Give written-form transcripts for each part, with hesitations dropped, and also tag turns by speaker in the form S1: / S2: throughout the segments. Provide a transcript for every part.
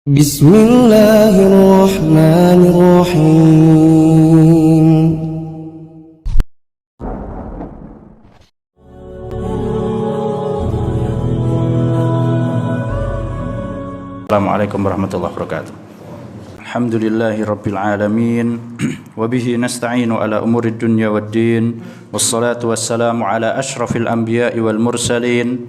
S1: Bismillahirrahmanirrahim.
S2: Assalamualaikum warahmatullahi wabarakatuh. Alhamdulillahi rabbil alamin wa bihi nasta'inu ala umurid dunya waddin wassalatu wassalamu ala ashrafil anbiya'i wal mursalin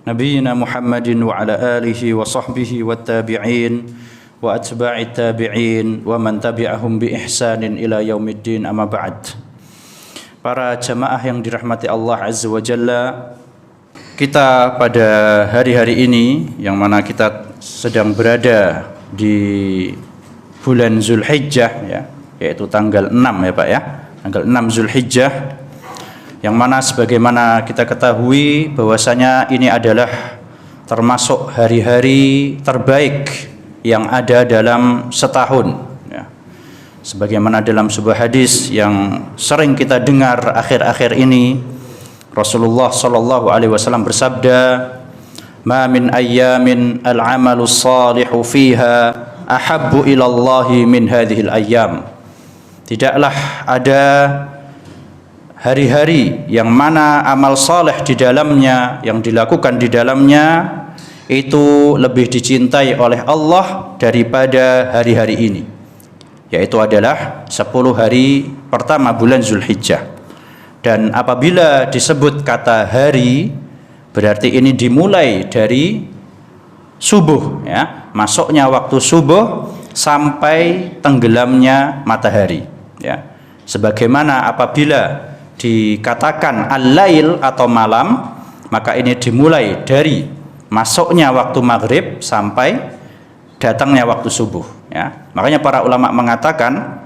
S2: nabiyyina Muhammadin wa ala alihi wa sahbihi wat tabi'in wa atba'it tabi'in wa man tabi'ahum bi ihsanin ila yaumiddin, amma ba'd. Para jamaah yang dirahmati Allah Azza wa Jalla, kita pada hari-hari ini yang mana kita sedang berada di bulan Zulhijjah, ya, yaitu tanggal 6 ya Pak ya, tanggal 6 Zulhijjah, yang mana sebagaimana kita ketahui bahwasanya ini adalah termasuk hari-hari terbaik yang ada dalam setahun, ya. Sebagaimana dalam sebuah hadis yang sering kita dengar akhir-akhir ini, Rasulullah sallallahu alaihi wasallam bersabda, "Ma min ayyamin al-'amalu shalihu fiha ahabbu ila Allahi min hadhil ayyam." Tidaklah ada hari-hari yang mana amal saleh di dalamnya, yang dilakukan di dalamnya itu lebih dicintai oleh Allah daripada hari-hari ini, yaitu adalah 10 hari pertama bulan Zulhijjah. Dan apabila disebut kata hari, berarti ini dimulai dari subuh, ya, masuknya waktu subuh sampai tenggelamnya matahari, ya. Sebagaimana apabila dikatakan al-lail atau malam, maka ini dimulai dari masuknya waktu maghrib sampai datangnya waktu subuh, ya. Makanya para ulama mengatakan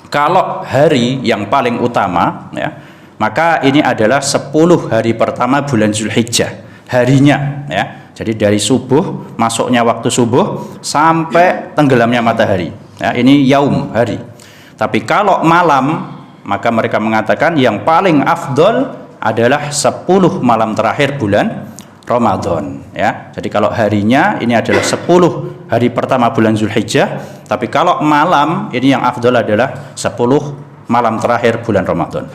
S2: kalau hari yang paling utama, ya, maka ini adalah 10 hari pertama bulan Zulhijjah harinya, ya. Jadi dari subuh, masuknya waktu subuh sampai tenggelamnya matahari, ya, ini yaum, hari. Tapi kalau malam, maka mereka mengatakan yang paling afdol adalah 10 malam terakhir bulan Ramadan, ya. Jadi kalau harinya ini adalah 10 hari pertama bulan Zulhijjah, tapi kalau malam ini yang afdol adalah 10 malam terakhir bulan Ramadan.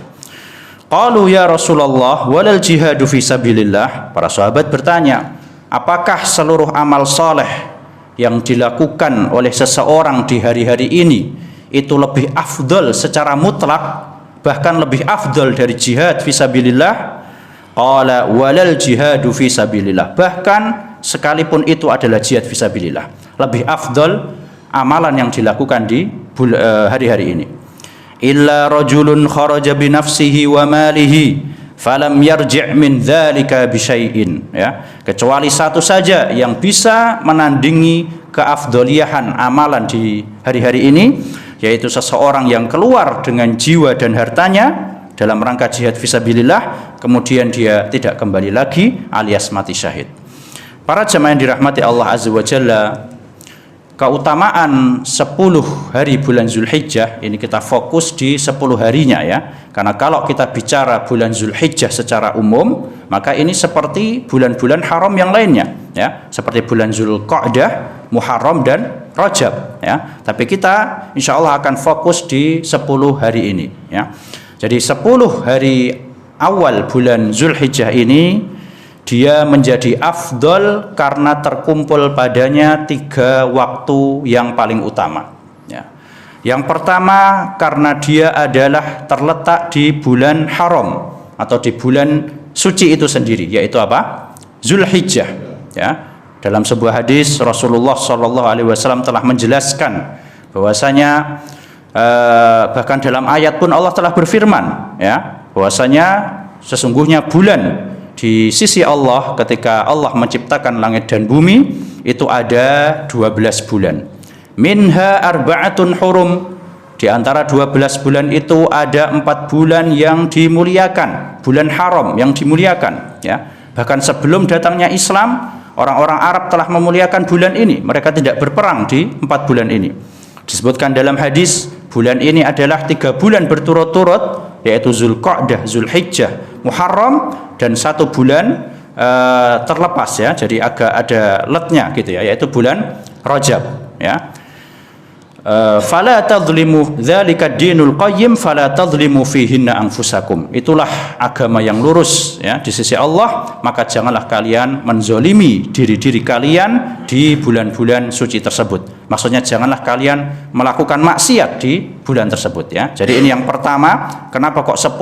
S2: Qalu ya Rasulullah walal jihadu fi sabilillah. Para sahabat bertanya, apakah seluruh amal saleh yang dilakukan oleh seseorang di hari-hari ini itu lebih afdol secara mutlak, bahkan lebih afdol dari jihad fi sabilillah? Qala walal jihadu fi sabilillah. Bahkan sekalipun itu adalah jihad fi sabilillah, lebih afdol amalan yang dilakukan di hari-hari ini. Illa rajulun kharaja bi nafsihi wa malihi falam yarji' min dzalika bi syai'in, ya. Kecuali satu saja yang bisa menandingi keafdoliahan amalan di hari-hari ini, yaitu seseorang yang keluar dengan jiwa dan hartanya dalam rangka jihad fisabilillah, kemudian dia tidak kembali lagi alias mati syahid. Para jemaah yang dirahmati Allah Azza wa Jalla, keutamaan 10 hari bulan Zulhijjah ini kita fokus di 10 harinya, ya. Karena kalau kita bicara bulan Zulhijjah secara umum, maka ini seperti bulan-bulan haram yang lainnya, ya. Seperti bulan Zulqa'dah, Muharram dan Rajab, ya. Tapi kita insya Allah akan fokus di 10 hari ini, ya. Jadi 10 hari awal bulan Zulhijjah ini dia menjadi afdol karena terkumpul padanya 3 waktu yang paling utama, ya. Yang pertama karena dia adalah terletak di bulan haram atau di bulan suci itu sendiri, yaitu apa? Zulhijjah, ya. Dalam sebuah hadis Rasulullah SAW telah menjelaskan bahwasanya bahkan dalam ayat pun Allah telah berfirman, ya, bahwasanya sesungguhnya bulan di sisi Allah ketika Allah menciptakan langit dan bumi itu ada 12 bulan. Minha arba'atun hurum. Di antara 12 bulan itu ada 4 bulan yang dimuliakan, bulan haram yang dimuliakan, ya. Bahkan sebelum datangnya Islam, orang-orang Arab telah memuliakan bulan ini. Mereka tidak berperang di 4 bulan ini. Disebutkan dalam hadis, bulan ini adalah 3 bulan berturut-turut, yaitu Zulqa'dah, Zulhijjah, Muharram, dan 1 bulan terlepas, ya, jadi agak ada letnya gitu, ya, yaitu bulan Rajab, ya. Fala tadhlimu dzalika dinul qayyim fala tadhlimu fihinna anfusakum. Itulah agama yang lurus ya di sisi Allah, maka janganlah kalian menzolimi diri-diri kalian di bulan-bulan suci tersebut. Maksudnya janganlah kalian melakukan maksiat di bulan tersebut ya. Jadi ini yang pertama, kenapa kok 10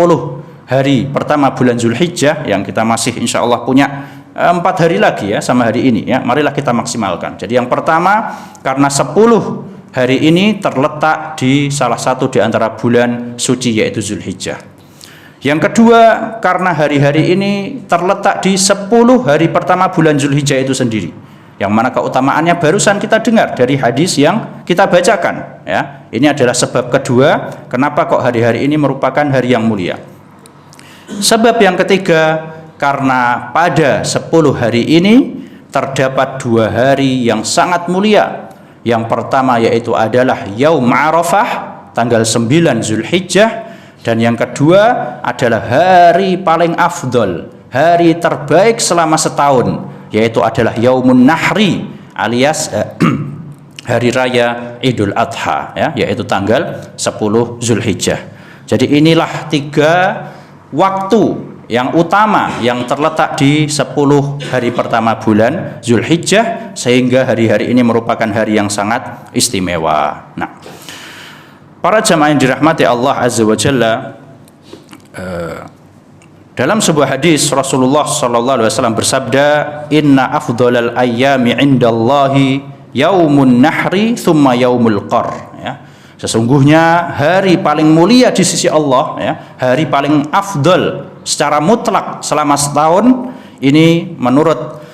S2: hari pertama bulan Zulhijjah yang kita masih insya Allah punya 4 hari lagi ya sama hari ini ya. Marilah kita maksimalkan. Jadi yang pertama karena 10 hari ini terletak di salah satu di antara bulan suci yaitu Zulhijjah. Yang kedua karena hari-hari ini terletak di 10 hari pertama bulan Zulhijjah itu sendiri, yang mana keutamaannya barusan kita dengar dari hadis yang kita bacakan ya. Ini adalah sebab kedua kenapa kok hari-hari ini merupakan hari yang mulia. Sebab yang ketiga karena pada 10 hari ini terdapat 2 hari yang sangat mulia. Yang pertama yaitu adalah Yaum Arafah tanggal 9 Zulhijjah, dan yang kedua adalah hari paling afdol, hari terbaik selama setahun, yaitu adalah Yaumun Nahri alias hari raya Idul Adha ya, yaitu tanggal 10 Zulhijjah. Jadi inilah 3 waktu yang utama yang terletak di 10 hari pertama bulan Zulhijjah, sehingga hari-hari ini merupakan hari yang sangat istimewa. Nah, para jamaah yang dirahmati Allah Azza wa Jalla, dalam sebuah hadis Rasulullah sallallahu alaihi wasallam bersabda, "Inna afdhalal ayyami 'indallahi yaumun nahri tsumma yaumul qar." Ya. Sesungguhnya hari paling mulia di sisi Allah ya, hari paling afdal secara mutlak selama setahun ini menurut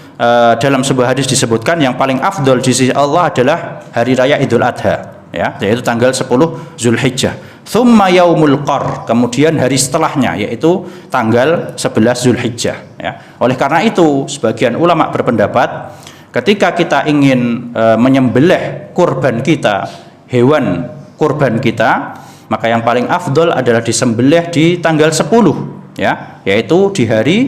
S2: dalam sebuah hadis disebutkan yang paling afdal di sisi Allah adalah hari raya Idul Adha ya, yaitu tanggal 10 Zulhijjah. Tsumma yaumul qar, kemudian hari setelahnya yaitu tanggal 11 Zulhijjah ya. Oleh karena itu sebagian ulama berpendapat ketika kita ingin menyembelih kurban kita, hewan kurban kita, maka yang paling afdal adalah disembelih di tanggal 10 ya, yaitu di hari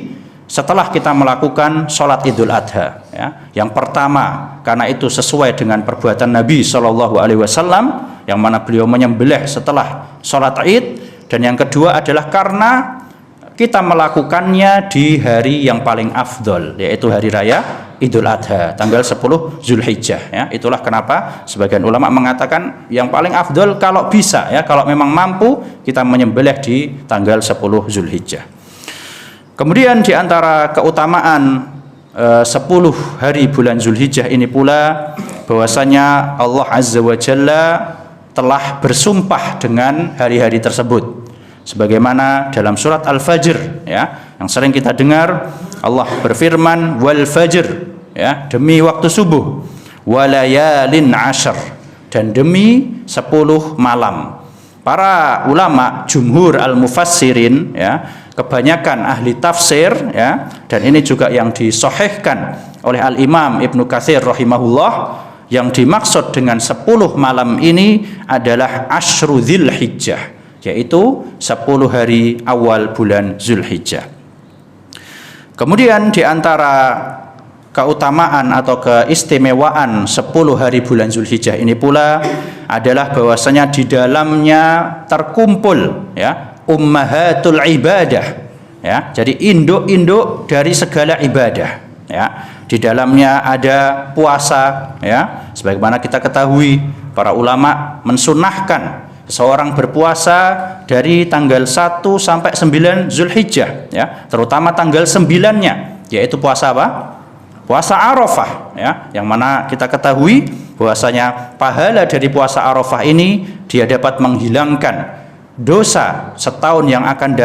S2: setelah kita melakukan sholat Idul Adha ya. Yang pertama karena itu sesuai dengan perbuatan Nabi Shallallahu Alaihi Wasallam yang mana beliau menyembelih setelah sholat Id, dan yang kedua adalah karena kita melakukannya di hari yang paling afdol yaitu hari raya Idul Adha tanggal 10 Zulhijjah ya. Itulah kenapa sebagian ulama mengatakan yang paling afdol kalau bisa ya, kalau memang mampu kita menyembelih di tanggal 10 Zulhijjah. Kemudian di antara keutamaan 10 hari bulan Zulhijjah ini pula bahwasanya Allah Azza wa Jalla telah bersumpah dengan hari-hari tersebut. Sebagaimana dalam surat Al-Fajr ya, yang sering kita dengar Allah berfirman wal fajr ya, demi waktu subuh, walayalin ashar, dan demi 10 malam. Para ulama jumhur al-mufassirin ya, kebanyakan ahli tafsir ya, dan ini juga yang disahihkan oleh Al-Imam Ibnu Katsir rahimahullah, yang dimaksud dengan 10 malam ini adalah Asyru Dzulhijjah, yaitu 10 hari awal bulan Zulhijjah. Kemudian di antara keutamaan atau keistimewaan 10 hari bulan Zulhijjah ini pula adalah bahwasanya di dalamnya terkumpul ya ummahatul ibadah ya. Jadi induk-induk dari segala ibadah ya. Di dalamnya ada puasa ya. Sebagaimana kita ketahui para ulama mensunnahkan seorang berpuasa dari tanggal 1 sampai 9 Zulhijjah ya, terutama tanggal 9-nya yaitu puasa apa? Puasa Arafah ya, yang mana kita ketahui bahwasanya pahala dari puasa Arafah ini dia dapat menghilangkan dosa setahun yang akan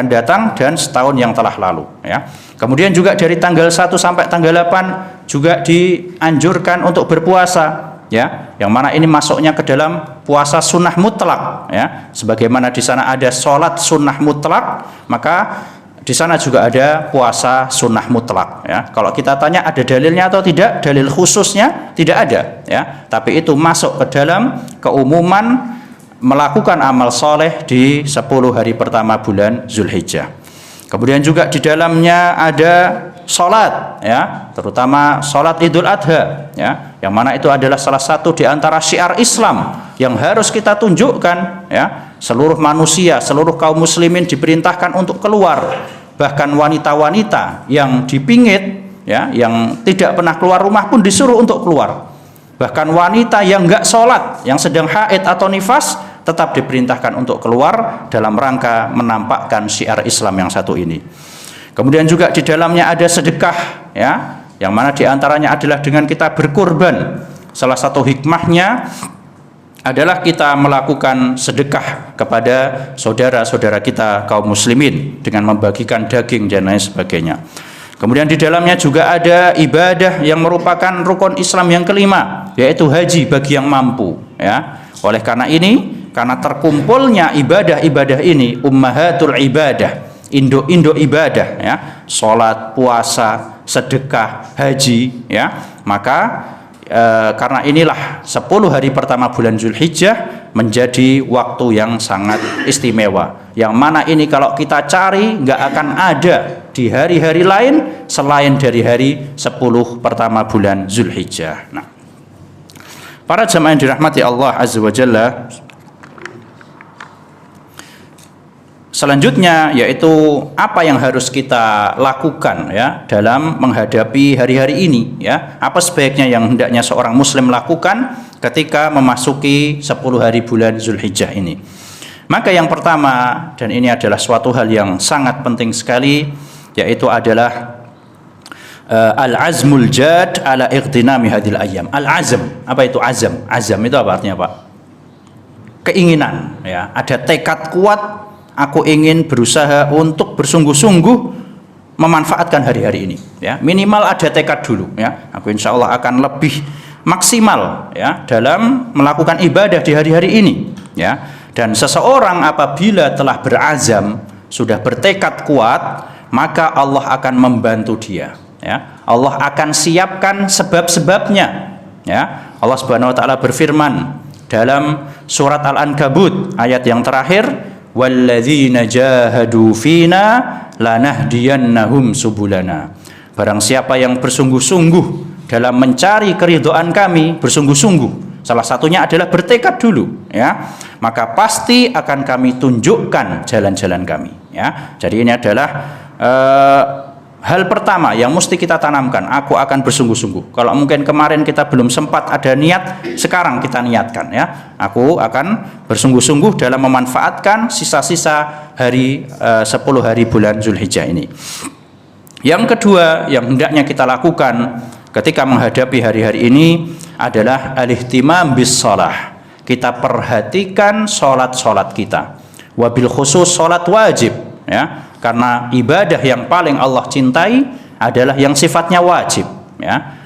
S2: datang dan setahun yang telah lalu ya. Kemudian juga dari tanggal 1 sampai tanggal 8 juga dianjurkan untuk berpuasa ya, yang mana ini masuknya ke dalam puasa sunnah mutlak ya. Sebagaimana di sana ada sholat sunnah mutlak, maka di sana juga ada puasa sunnah mutlak ya. Kalau kita tanya ada dalilnya atau tidak, dalil khususnya tidak ada ya, tapi itu masuk ke dalam keumuman melakukan amal soleh di 10 hari pertama bulan Zulhijjah. Kemudian juga di dalamnya ada salat, ya, terutama salat Idul Adha, ya, yang mana itu adalah salah satu di antara syiar Islam yang harus kita tunjukkan, ya. Seluruh manusia, seluruh kaum muslimin diperintahkan untuk keluar, bahkan wanita-wanita yang dipingit, ya, yang tidak pernah keluar rumah pun disuruh untuk keluar. Bahkan wanita yang enggak sholat, yang sedang haid atau nifas, tetap diperintahkan untuk keluar dalam rangka menampakkan syiar Islam yang satu ini. Kemudian juga di dalamnya ada sedekah, ya, yang mana diantaranya adalah dengan kita berkurban. Salah satu hikmahnya adalah kita melakukan sedekah kepada saudara-saudara kita kaum muslimin dengan membagikan daging dan lain sebagainya. Kemudian di dalamnya juga ada ibadah yang merupakan rukun Islam yang kelima, yaitu haji bagi yang mampu, ya. Oleh karena ini, karena terkumpulnya ibadah-ibadah ini, ummahatul ibadah, induk-induk ibadah, ya, salat, puasa, sedekah, haji, ya, maka karena inilah 10 hari pertama bulan Zulhijjah menjadi waktu yang sangat istimewa, yang mana ini kalau kita cari nggak akan ada di hari-hari lain selain dari hari 10 pertama bulan Zulhijjah. Nah, para jamaah yang dirahmati Allah Azza wa Jalla, selanjutnya yaitu apa yang harus kita lakukan, ya, dalam menghadapi hari-hari ini, ya. Apa sebaiknya yang hendaknya seorang muslim lakukan ketika memasuki 10 hari bulan Zulhijjah ini. Maka yang pertama, dan ini adalah suatu hal yang sangat penting sekali, yaitu adalah al-azmul jad ala ightinami hadhil ayyam. Al-azm, apa itu azam? Azam itu apa artinya, Pak? Keinginan, ya. Ada tekad kuat, aku ingin berusaha untuk bersungguh-sungguh memanfaatkan hari-hari ini, ya. Minimal ada tekad dulu, ya. Aku insya Allah akan lebih maksimal, ya, dalam melakukan ibadah di hari-hari ini, ya. Dan seseorang apabila telah berazam, sudah bertekad kuat, maka Allah akan membantu dia, ya. Allah akan siapkan sebab-sebabnya, ya. Allah Subhanahu wa taala berfirman dalam surat Al-Ankabut ayat yang terakhir, walladzina jahadu fina lanahdiyannahum subulana. Barang siapa yang bersungguh-sungguh dalam mencari keridhaan kami, bersungguh-sungguh, salah satunya adalah bertekad dulu, ya, maka pasti akan kami tunjukkan jalan-jalan kami, ya. Jadi ini adalah hal pertama yang mesti kita tanamkan. Aku akan bersungguh-sungguh. Kalau mungkin kemarin kita belum sempat ada niat, sekarang kita niatkan, ya. Aku akan bersungguh-sungguh dalam memanfaatkan sisa-sisa hari 10 hari bulan Zulhijjah ini. Yang kedua yang hendaknya kita lakukan ketika menghadapi hari-hari ini adalah al-ihtimam bis shalah. Kita perhatikan salat-salat kita. Wabil khusus salat wajib, ya. Karena ibadah yang paling Allah cintai adalah yang sifatnya wajib, ya.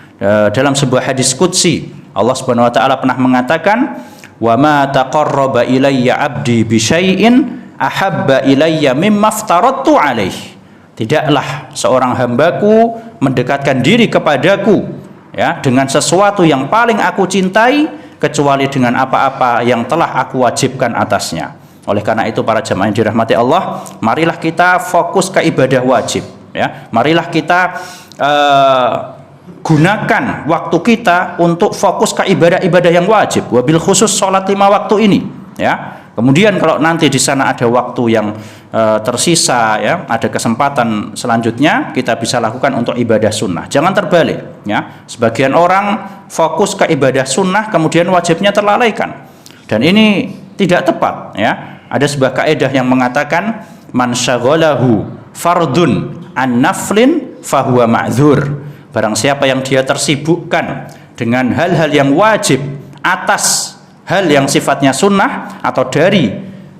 S2: Dalam sebuah hadis qudsi, Allah Subhanahu wa taala pernah mengatakan, "Wa ma taqarraba ilayya 'abdi bi syai'in ahabba ilayya mimma aftaradtu 'alaihi." Tidaklah seorang hambaku mendekatkan diri kepadaku, ya, dengan sesuatu yang paling aku cintai kecuali dengan apa-apa yang telah aku wajibkan atasnya. Oleh karena itu para jamaah yang dirahmati Allah, marilah kita fokus ke ibadah wajib, ya. Marilah kita gunakan waktu kita untuk fokus ke ibadah-ibadah yang wajib, wabil khusus sholat 5 waktu ini, ya. Kemudian kalau nanti di sana ada waktu yang tersisa, ya, ada kesempatan selanjutnya, kita bisa lakukan untuk ibadah sunnah. Jangan terbalik, ya. Sebagian orang fokus ke ibadah sunnah kemudian wajibnya terlalaikan, dan ini tidak tepat, ya. Ada sebuah kaidah yang mengatakan man syaghalahu fardun an naflin fahuwa ma'dzur. Barang siapa yang dia tersibukkan dengan hal-hal yang wajib atas hal yang sifatnya sunnah atau dari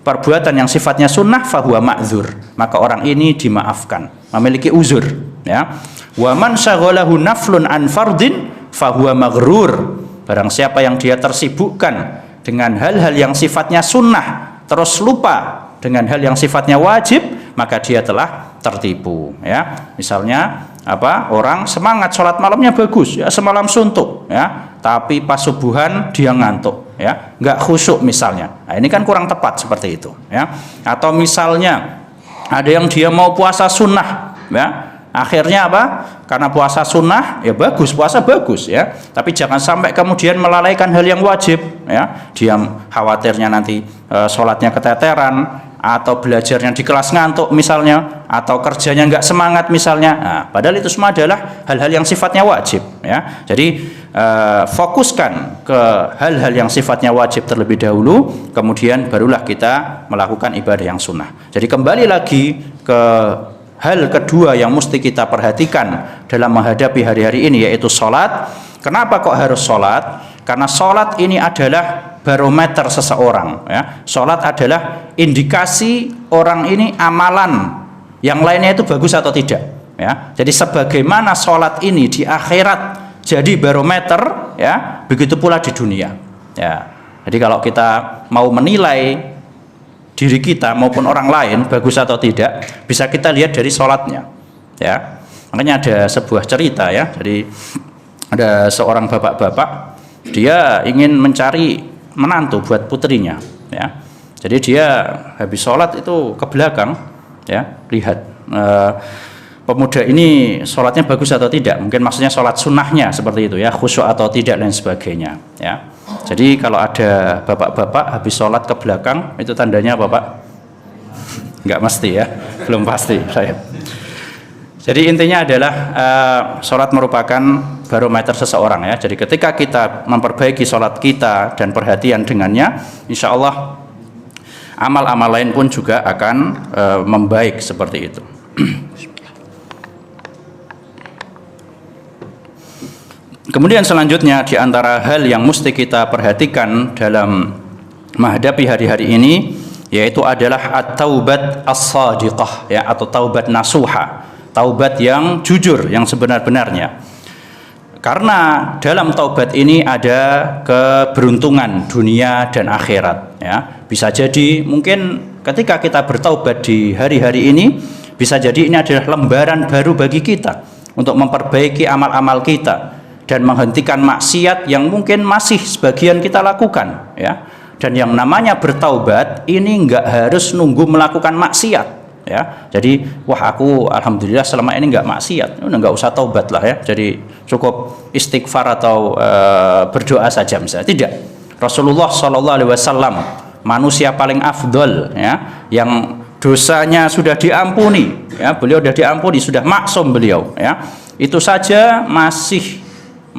S2: perbuatan yang sifatnya sunnah, fahuwa ma'dzur, maka orang ini dimaafkan, memiliki uzur, ya. Wa man syaghalahu naflun an fardin fahuwa maghrur. Barang siapa yang dia tersibukkan dengan hal-hal yang sifatnya sunnah terus lupa dengan hal yang sifatnya wajib, maka dia telah tertipu, ya. Misalnya apa, orang semangat sholat malamnya bagus, ya, semalam suntuk, ya, tapi pas subuhan dia ngantuk, ya, nggak khusyuk misalnya. Nah, ini kan kurang tepat seperti itu, ya. Atau misalnya ada yang dia mau puasa sunnah, ya, Akhirnya apa? Karena puasa sunnah ya bagus, puasa bagus ya. Tapi jangan sampai kemudian melalaikan hal yang wajib ya. Dia khawatirnya nanti sholatnya keteteran, atau belajarnya di kelas ngantuk misalnya, atau kerjanya nggak semangat misalnya. Nah, padahal itu semua adalah hal-hal yang sifatnya wajib ya. Jadi fokuskan ke hal-hal yang sifatnya wajib terlebih dahulu, kemudian barulah kita melakukan ibadah yang sunnah. Jadi kembali lagi ke hal kedua yang mesti kita perhatikan dalam menghadapi hari-hari ini, yaitu sholat. Kenapa kok harus sholat? Karena sholat ini adalah barometer seseorang ya. Sholat adalah indikasi orang ini amalan yang lainnya itu bagus atau tidak ya. Jadi sebagaimana sholat ini di akhirat jadi barometer ya, begitu pula di dunia ya. Jadi kalau kita mau menilai diri kita maupun orang lain bagus atau tidak, bisa kita lihat dari sholatnya ya. Makanya ada sebuah cerita ya. Jadi ada seorang bapak-bapak, dia ingin mencari menantu buat putrinya ya. Jadi dia habis sholat itu ke belakang ya, lihat pemuda ini sholatnya bagus atau tidak. Mungkin maksudnya sholat sunnahnya seperti itu ya, khusyuk atau tidak dan sebagainya ya. Jadi kalau ada bapak-bapak habis sholat ke belakang, itu tandanya apa Pak? Nggak mesti ya, belum pasti saya. Jadi intinya adalah sholat merupakan barometer seseorang ya. Jadi ketika kita memperbaiki sholat kita dan perhatian dengannya, insya Allah amal-amal lain pun juga akan membaik seperti itu. Kemudian selanjutnya di antara hal yang mesti kita perhatikan dalam menghadapi hari-hari ini, yaitu adalah at-taubat as-sadiqah ya, atau taubat nasuha, taubat yang jujur, yang sebenar-benarnya. Karena dalam taubat ini ada keberuntungan dunia dan akhirat ya. Bisa jadi mungkin ketika kita bertaubat di hari-hari ini, bisa jadi ini adalah lembaran baru bagi kita untuk memperbaiki amal-amal kita dan menghentikan maksiat yang mungkin masih sebagian kita lakukan ya. Dan yang namanya bertaubat ini nggak harus nunggu melakukan maksiat ya. Jadi wah aku alhamdulillah selama ini nggak maksiat, udah nggak usah taubat lah ya. Jadi cukup istighfar atau berdoa saja misalnya. Tidak. Rasulullah SAW manusia paling afdol ya, yang dosanya sudah diampuni ya, beliau sudah diampuni, sudah maksum beliau ya. Itu saja masih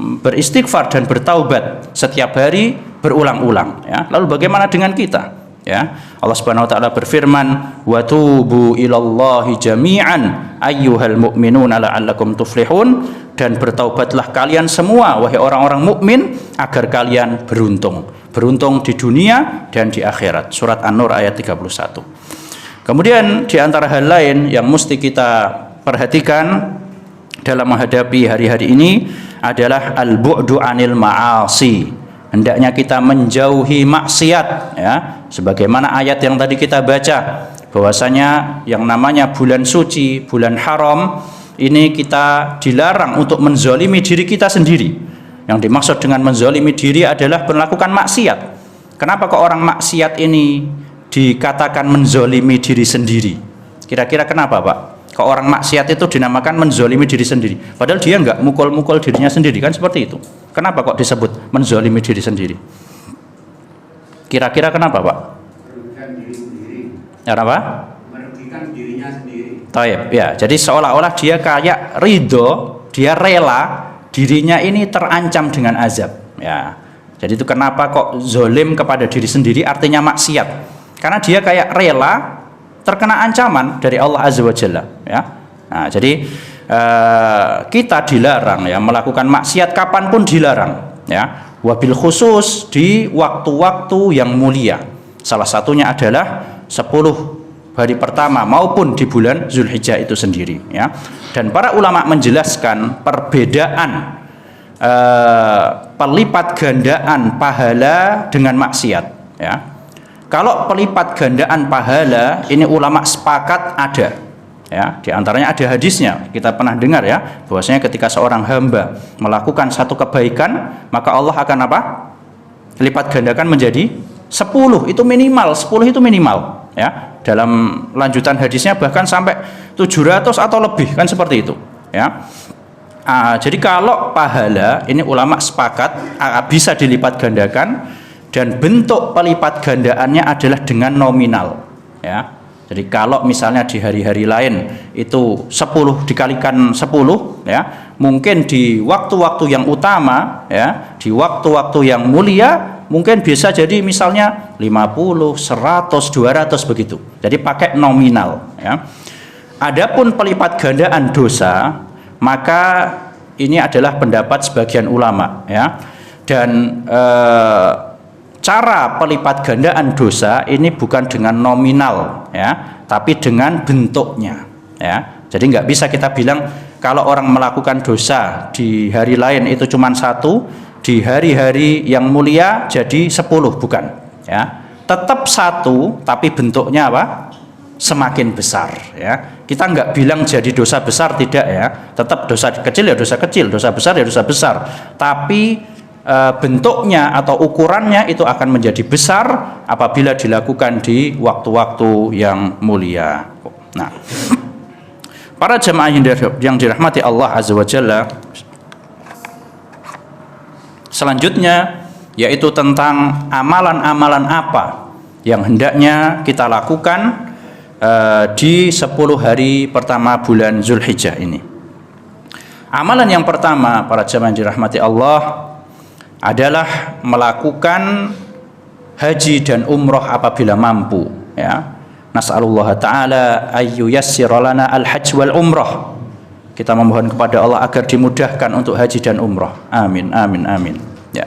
S2: beristighfar dan bertaubat setiap hari berulang-ulang ya. Lalu bagaimana dengan kita ya? Allah Subhanahu wa taala berfirman, wa tubu ilallahi jami'an ayyuhal mu'minuna la'allakum tuflihun, dan bertaubatlah kalian semua wahai orang-orang mukmin agar kalian beruntung di dunia dan di akhirat. Surat An-Nur ayat 31. Kemudian di antara hal lain yang mesti kita perhatikan dalam menghadapi hari-hari ini adalah al-bu'du 'anil ma'asi. Hendaknya kita menjauhi maksiat ya, sebagaimana ayat yang tadi kita baca bahwasanya yang namanya bulan suci, bulan haram ini kita dilarang untuk menzalimi diri kita sendiri. Yang dimaksud dengan menzalimi diri adalah melakukan maksiat. Kenapa kok orang maksiat ini dikatakan menzalimi diri sendiri? Kira-kira kenapa Pak? Kok orang maksiat itu dinamakan menzalimi diri sendiri? Padahal dia nggak mukul-mukul dirinya sendiri, kan seperti itu. Kenapa kok disebut menzalimi diri sendiri? Kira-kira kenapa Pak? Merugikan diri sendiri. Kenapa? Merugikan dirinya sendiri. Taib, ya. Jadi seolah-olah dia kayak ridho, dia rela dirinya ini terancam dengan azab. Ya. Jadi itu kenapa kok zolim kepada diri sendiri artinya maksiat? Karena dia kayak rela terkena ancaman dari Allah Azza wa Jalla ya. Nah, jadi kita dilarang ya melakukan maksiat kapanpun dilarang ya, wabil khusus di waktu-waktu yang mulia. Salah satunya adalah 10 hari pertama maupun di bulan Zulhijjah itu sendiri ya. Dan para ulama menjelaskan perbedaan pelipat gandaan pahala dengan maksiat ya. Kalau pelipat gandaan pahala ini ulama sepakat ada ya, di antaranya ada hadisnya, kita pernah dengar ya, bahwasanya ketika seorang hamba melakukan satu kebaikan maka Allah akan apa? Lipat gandakan menjadi 10, itu minimal, 10 itu minimal ya. Dalam lanjutan hadisnya bahkan sampai 700 atau lebih, kan seperti itu ya. Jadi kalau pahala ini ulama sepakat bisa dilipat gandakan, dan bentuk pelipat gandaannya adalah dengan nominal, ya. Jadi kalau misalnya di hari-hari lain itu 10 dikalikan 10, ya, mungkin di waktu-waktu yang utama, ya, di waktu-waktu yang mulia mungkin bisa jadi misalnya 50, 100, 200 begitu. Jadi pakai nominal, ya. Adapun pelipat gandaan dosa, maka ini adalah pendapat sebagian ulama, ya. Dan cara pelipat gandaan dosa ini bukan dengan nominal, ya, tapi dengan bentuknya, ya. Jadi nggak bisa kita bilang kalau orang melakukan dosa di hari lain itu cuma 1, di hari-hari yang mulia jadi 10, bukan, ya. Tetap 1, tapi bentuknya apa? Semakin besar, ya. Kita nggak bilang jadi dosa besar, tidak, ya. Tetap dosa kecil ya dosa kecil, dosa besar ya dosa besar, tapi bentuknya atau ukurannya itu akan menjadi besar apabila dilakukan di waktu-waktu yang mulia. Nah, para jemaah yang dirahmati Allah Azza wa Jalla, selanjutnya yaitu tentang amalan-amalan apa yang hendaknya kita lakukan di 10 hari pertama bulan Zulhijjah ini. Amalan yang pertama, para jemaah yang dirahmati Allah, adalah melakukan haji dan umroh apabila mampu, ya. Nas'alullah ta'ala ayyuyassira lana al-hajj wal umroh. Kita memohon kepada Allah agar dimudahkan untuk haji dan umroh. Amin, amin, amin, ya.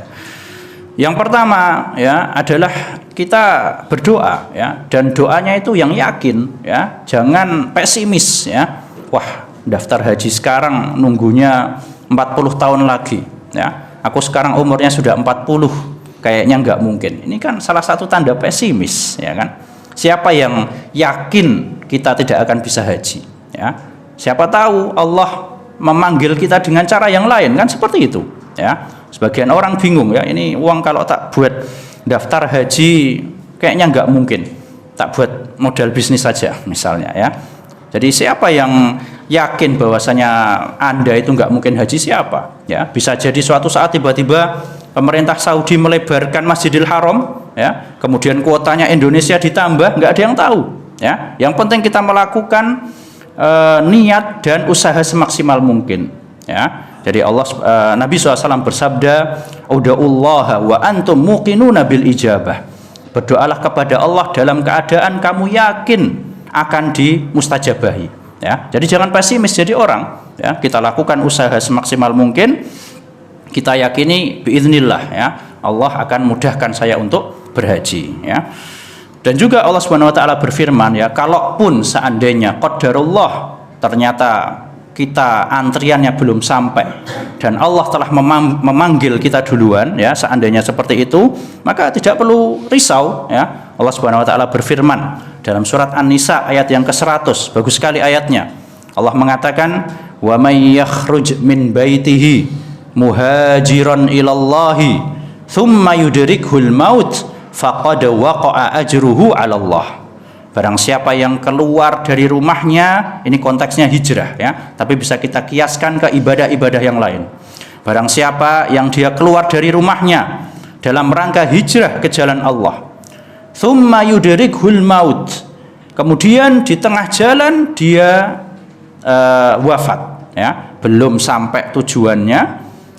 S2: Yang pertama, ya, adalah kita berdoa, ya, dan doanya itu yang yakin, ya. Jangan pesimis, ya. Wah, daftar haji sekarang nunggunya 40 tahun lagi, ya. Aku sekarang umurnya sudah 40, kayaknya nggak mungkin. Ini kan salah satu tanda pesimis, ya kan? Siapa yang yakin kita tidak akan bisa haji, ya? Siapa tahu Allah memanggil kita dengan cara yang lain, kan seperti itu, ya. Sebagian orang bingung, ya, ini uang kalau tak buat daftar haji kayaknya nggak mungkin, tak buat modal bisnis saja misalnya, ya. Jadi siapa yang yakin bahwasanya Anda itu nggak mungkin haji, siapa, ya? Bisa jadi suatu saat tiba-tiba pemerintah Saudi melebarkan Masjidil Haram, ya, kemudian kuotanya Indonesia ditambah, nggak ada yang tahu, ya. Yang penting kita melakukan niat dan usaha semaksimal mungkin, ya. Jadi Nabi SAW bersabda, "Uda'ullaha wa antum muqinuna bil ijabah." Berdoalah kepada Allah dalam keadaan kamu yakin akan dimustajabahi, ya. Jadi jangan pesimis jadi orang, ya. Kita lakukan usaha semaksimal mungkin, kita yakini biiznillah, ya, Allah akan mudahkan saya untuk berhaji, ya. Dan juga Allah Subhanahu wa taala berfirman, ya, kalaupun seandainya qadarullah ternyata kita antriannya belum sampai dan Allah telah memanggil kita duluan, ya, seandainya seperti itu, maka tidak perlu risau, ya. Allah Subhanahu wa taala berfirman dalam surat An-Nisa ayat yang ke-100, bagus sekali ayatnya. Allah mengatakan, "Wa may yakhruj min baitihi muhajiran ilallahi thumma yudrikhul maut faqad waqa'a ajruhu 'ala Allah." Barang siapa yang keluar dari rumahnya, ini konteksnya hijrah, ya, tapi bisa kita kiaskan ke ibadah-ibadah yang lain. Barang siapa yang dia keluar dari rumahnya dalam rangka hijrah ke jalan Allah, thumma yudrikhul maut, kemudian di tengah jalan dia wafat, ya, belum sampai tujuannya,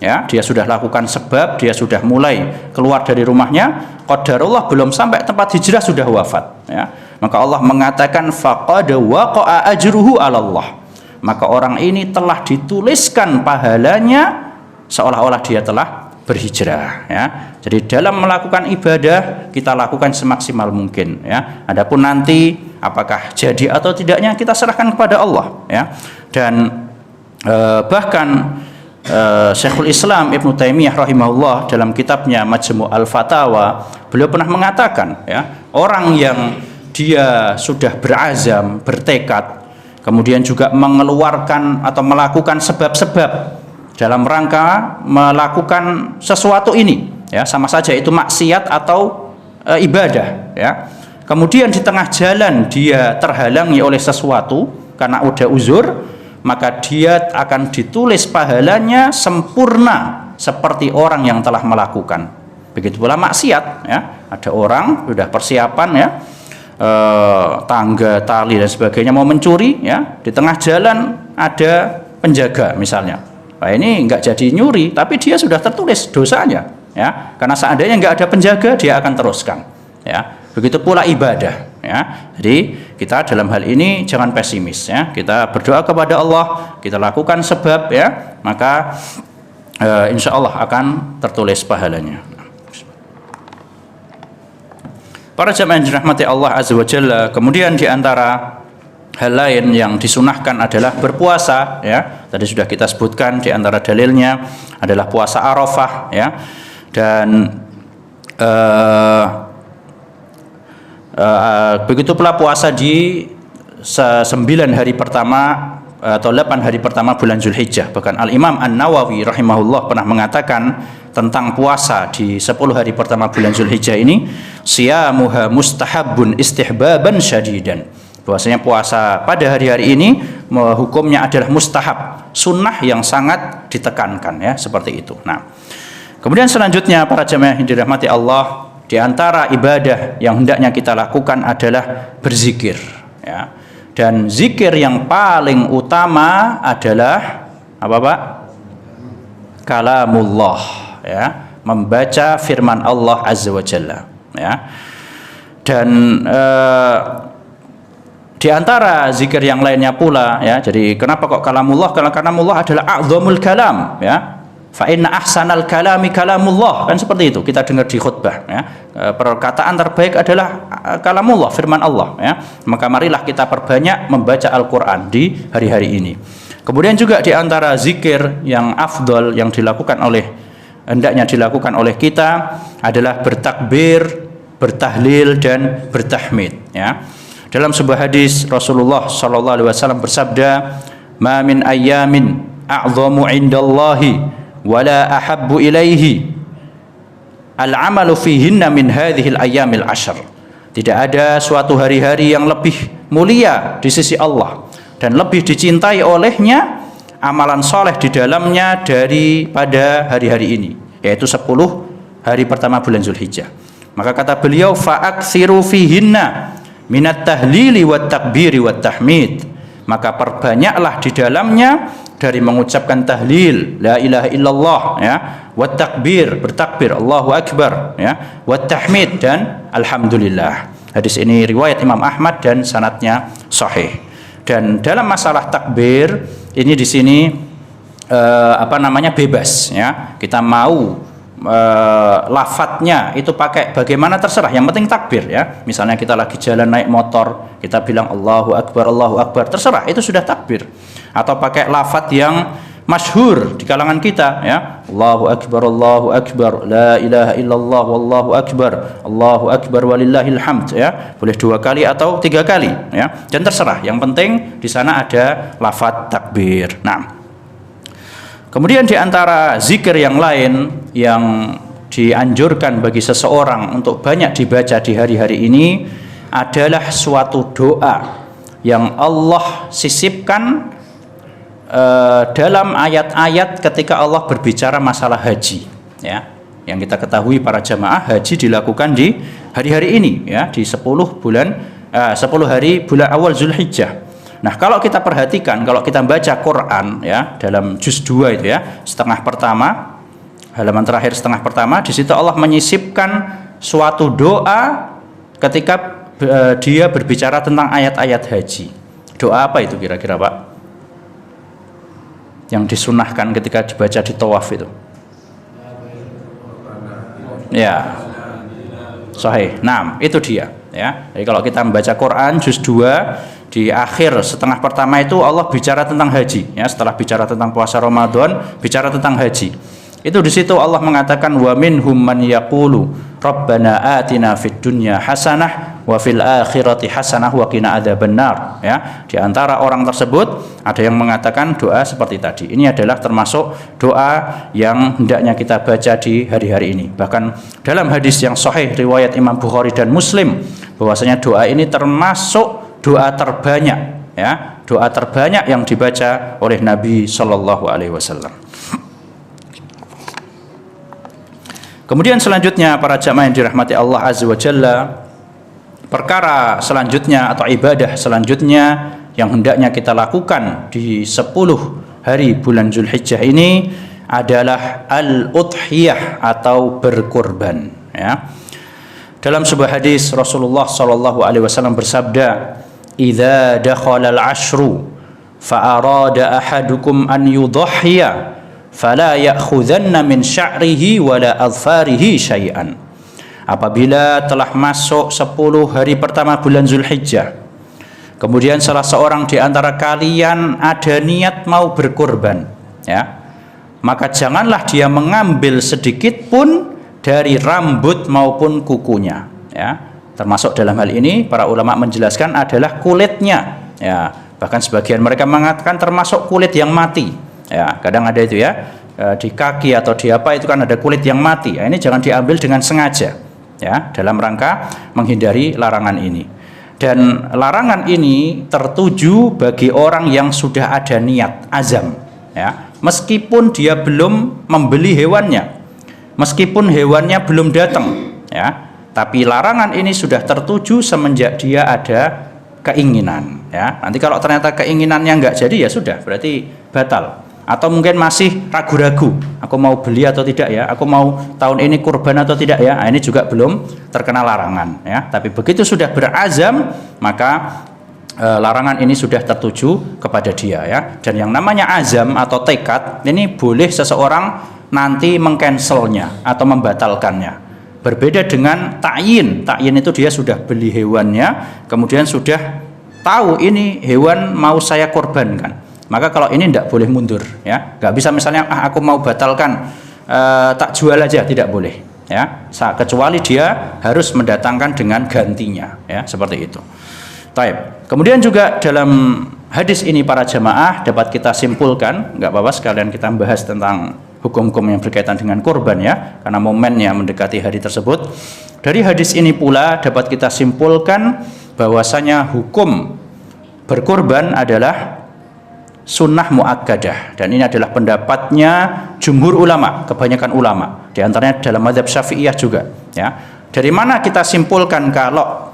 S2: ya, dia sudah lakukan sebab, dia sudah mulai keluar dari rumahnya, qadarullah belum sampai tempat hijrah sudah wafat, ya. Maka Allah mengatakan faqad waqa'a ajruhu 'ala Allah. Maka orang ini telah dituliskan pahalanya seolah-olah dia telah berhijrah, ya. Jadi dalam melakukan ibadah kita lakukan semaksimal mungkin, ya. Adapun nanti apakah jadi atau tidaknya kita serahkan kepada Allah, ya. Dan bahkan Syekhul Islam Ibnu Taimiyah rahimahullah dalam kitabnya Majmu' al-Fatawa, beliau pernah mengatakan, ya, orang yang dia sudah berazam, bertekad, kemudian juga mengeluarkan atau melakukan sebab-sebab dalam rangka melakukan sesuatu ini, ya, sama saja itu maksiat atau ibadah, ya. Kemudian di tengah jalan dia terhalangi oleh sesuatu karena udah uzur, maka dia akan ditulis pahalanya sempurna seperti orang yang telah melakukan. Begitu pula maksiat, ya. Ada orang sudah persiapan, ya, tangga, tali dan sebagainya mau mencuri, ya, di tengah jalan ada penjaga misalnya. Nah, ini enggak jadi nyuri, tapi dia sudah tertulis dosanya, ya. Karena seandainya enggak ada penjaga, dia akan teruskan, ya. Begitu pula ibadah, ya. Jadi kita dalam hal ini jangan pesimis, ya. Kita berdoa kepada Allah, kita lakukan sebab, ya, maka insya Allah akan tertulis pahalanya. Para jamaah yang dirahmati Allah Azza wa Jalla, kemudian di antara hal lain yang disunahkan adalah berpuasa, ya. Tadi sudah kita sebutkan di antara dalilnya adalah puasa Arafah, ya. Dan begitu pula puasa di 9 hari pertama atau 8 hari pertama bulan Zulhijjah. Bahkan Al-Imam An-Nawawi rahimahullah pernah mengatakan tentang puasa di 10 hari pertama bulan Zulhijjah ini, siyamuha mustahabun istihbaban syadidan. Bahwasanya puasa pada hari-hari ini hukumnya adalah mustahab, sunnah yang sangat ditekankan, ya, seperti itu. Nah, kemudian selanjutnya para jamaah yang dirahmati Allah, di antara ibadah yang hendaknya kita lakukan adalah berzikir, ya. Dan zikir yang paling utama adalah apa, Pak? Kalamullah, ya, membaca firman Allah Azza wa Jalla, ya. Dan di antara zikir yang lainnya pula, ya. Jadi kenapa kok kalamullah? Karena kalamullah adalah a'zamul kalam, ya. Fa inna ahsanal kalami kalamullah, kan seperti itu kita dengar di khutbah, ya. Perkataan terbaik adalah kalamullah, firman Allah, ya. Maka marilah kita perbanyak membaca Al-Qur'an di hari-hari ini. Kemudian juga di antara zikir yang afdol yang dilakukan hendaknya dilakukan oleh kita adalah bertakbir, bertahlil dan bertahmid, ya. Dalam sebuah hadis Rasulullah sallallahu alaihi wasallam bersabda, "Ma min ayyamin a'zamu 'indallahi wala ahabbu ilaihi al-amalu fihinna min hadhil ayyamil ashr." Tidak ada suatu hari-hari yang lebih mulia di sisi Allah dan lebih dicintai olehnya amalan soleh di dalamnya daripada hari-hari ini, yaitu 10 hari pertama bulan Zulhijjah. Maka kata beliau, fa'aksiru fihinna minat tahlili wat takbiri wat tahmid. Maka perbanyaklah di dalamnya dari mengucapkan tahlil la ilaha illallah, ya, wat takbir, bertakbir Allahu akbar, ya, wat tahmid dan alhamdulillah. Hadis ini riwayat Imam Ahmad dan sanadnya sahih. Dan dalam masalah takbir ini di sini bebas, ya. Kita mau lafadznya itu pakai bagaimana terserah, yang penting takbir, ya. Misalnya kita lagi jalan naik motor, kita bilang Allahu akbar, terserah, itu sudah takbir. Atau pakai lafadz yang masyhur di kalangan kita, ya, Allahu akbar, la ilaha illallah, Allahu akbar walillahil hamd, ya. Boleh 2 kali atau 3 kali, ya. Dan terserah, yang penting di sana ada lafadz takbir. Nah, kemudian di antara zikir yang lain yang dianjurkan bagi seseorang untuk banyak dibaca di hari-hari ini adalah suatu doa yang Allah sisipkan dalam ayat-ayat ketika Allah berbicara masalah haji, ya. Yang kita ketahui para jamaah, haji dilakukan di hari-hari ini, ya, di 10 hari bulan awal Zulhijjah. Nah, kalau kita perhatikan, kalau kita baca Quran, ya, dalam juz 2 itu, ya, setengah pertama, halaman terakhir setengah pertama, di situ Allah menyisipkan suatu doa ketika dia berbicara tentang ayat-ayat haji. Doa apa itu kira-kira, Pak? Yang disunahkan ketika dibaca di tawaf itu. Ya. Sahih. Nah, itu dia, ya. Jadi kalau kita membaca Quran juz 2 di akhir setengah pertama itu Allah bicara tentang haji, ya. Setelah bicara tentang puasa Ramadan, bicara tentang haji. Itu di situ Allah mengatakan wa minhum man yaqulu rabbana atina fid dunya hasanah wa fil akhirati hasanah wa qina adzabannar, ya. Di antara orang tersebut ada yang mengatakan doa seperti tadi. Ini adalah termasuk doa yang hendaknya kita baca di hari-hari ini. Bahkan dalam hadis yang sahih riwayat Imam Bukhari dan Muslim bahwasanya doa ini termasuk doa terbanyak, ya, doa terbanyak yang dibaca oleh Nabi Shallallahu Alaihi Wasallam. Kemudian selanjutnya para jamaah yang dirahmati Allah Azza wa Jalla, perkara selanjutnya atau ibadah selanjutnya yang hendaknya kita lakukan di 10 hari bulan Zulhijjah ini adalah al-udhiyah atau berkurban, ya. Dalam sebuah hadis Rasulullah sallallahu alaihi wasallam bersabda, "Idza dakhala al-'ashru fa arada ahadukum an yudhhiya fala ya'khudhanna min sya'rihi wala adfarihi syai'an." Apabila telah masuk 10 hari pertama bulan Zulhijjah, kemudian salah seorang di antara kalian ada niat mau berkurban, ya, maka janganlah dia mengambil sedikit pun dari rambut maupun kukunya, ya. Termasuk dalam hal ini para ulama menjelaskan adalah kulitnya, ya. Bahkan sebagian mereka mengatakan termasuk kulit yang mati. Ya, kadang ada itu ya, di kaki atau di apa itu kan ada kulit yang mati. Ini jangan diambil dengan sengaja, ya, dalam rangka menghindari larangan ini. Dan larangan ini tertuju bagi orang yang sudah ada niat azam, ya, meskipun dia belum membeli hewannya, meskipun hewannya belum datang, ya, tapi larangan ini sudah tertuju semenjak dia ada keinginan, ya. Nanti kalau ternyata keinginannya nggak jadi, ya sudah, berarti batal. Atau mungkin masih ragu-ragu, aku mau beli atau tidak ya, aku mau tahun ini kurban atau tidak ya, nah, ini juga belum terkena larangan, ya. Tapi begitu sudah berazam, maka larangan ini sudah tertuju kepada dia, ya. Dan yang namanya azam atau tekad ini boleh seseorang nanti mengcancelnya atau membatalkannya. Berbeda dengan ta'yin. Ta'yin itu dia sudah beli hewannya, kemudian sudah tahu ini hewan mau saya korbankan. Maka kalau ini tidak boleh mundur, ya. Nggak bisa misalnya aku mau batalkan, tak jual aja, tidak boleh, ya. Kecuali dia harus mendatangkan dengan gantinya, ya, seperti itu. Taib. Kemudian juga dalam hadis ini para jamaah dapat kita simpulkan, nggak apa-apa sekalian kita bahas tentang hukum-hukum yang berkaitan dengan kurban, ya, karena momennya mendekati hari tersebut. Dari hadis ini pula dapat kita simpulkan bahwasanya hukum berkurban adalah sunnah muakkadah, dan ini adalah pendapatnya jumhur ulama, kebanyakan ulama, di antaranya dalam mazhab Syafi'iyah juga, ya. Dari mana kita simpulkan kalau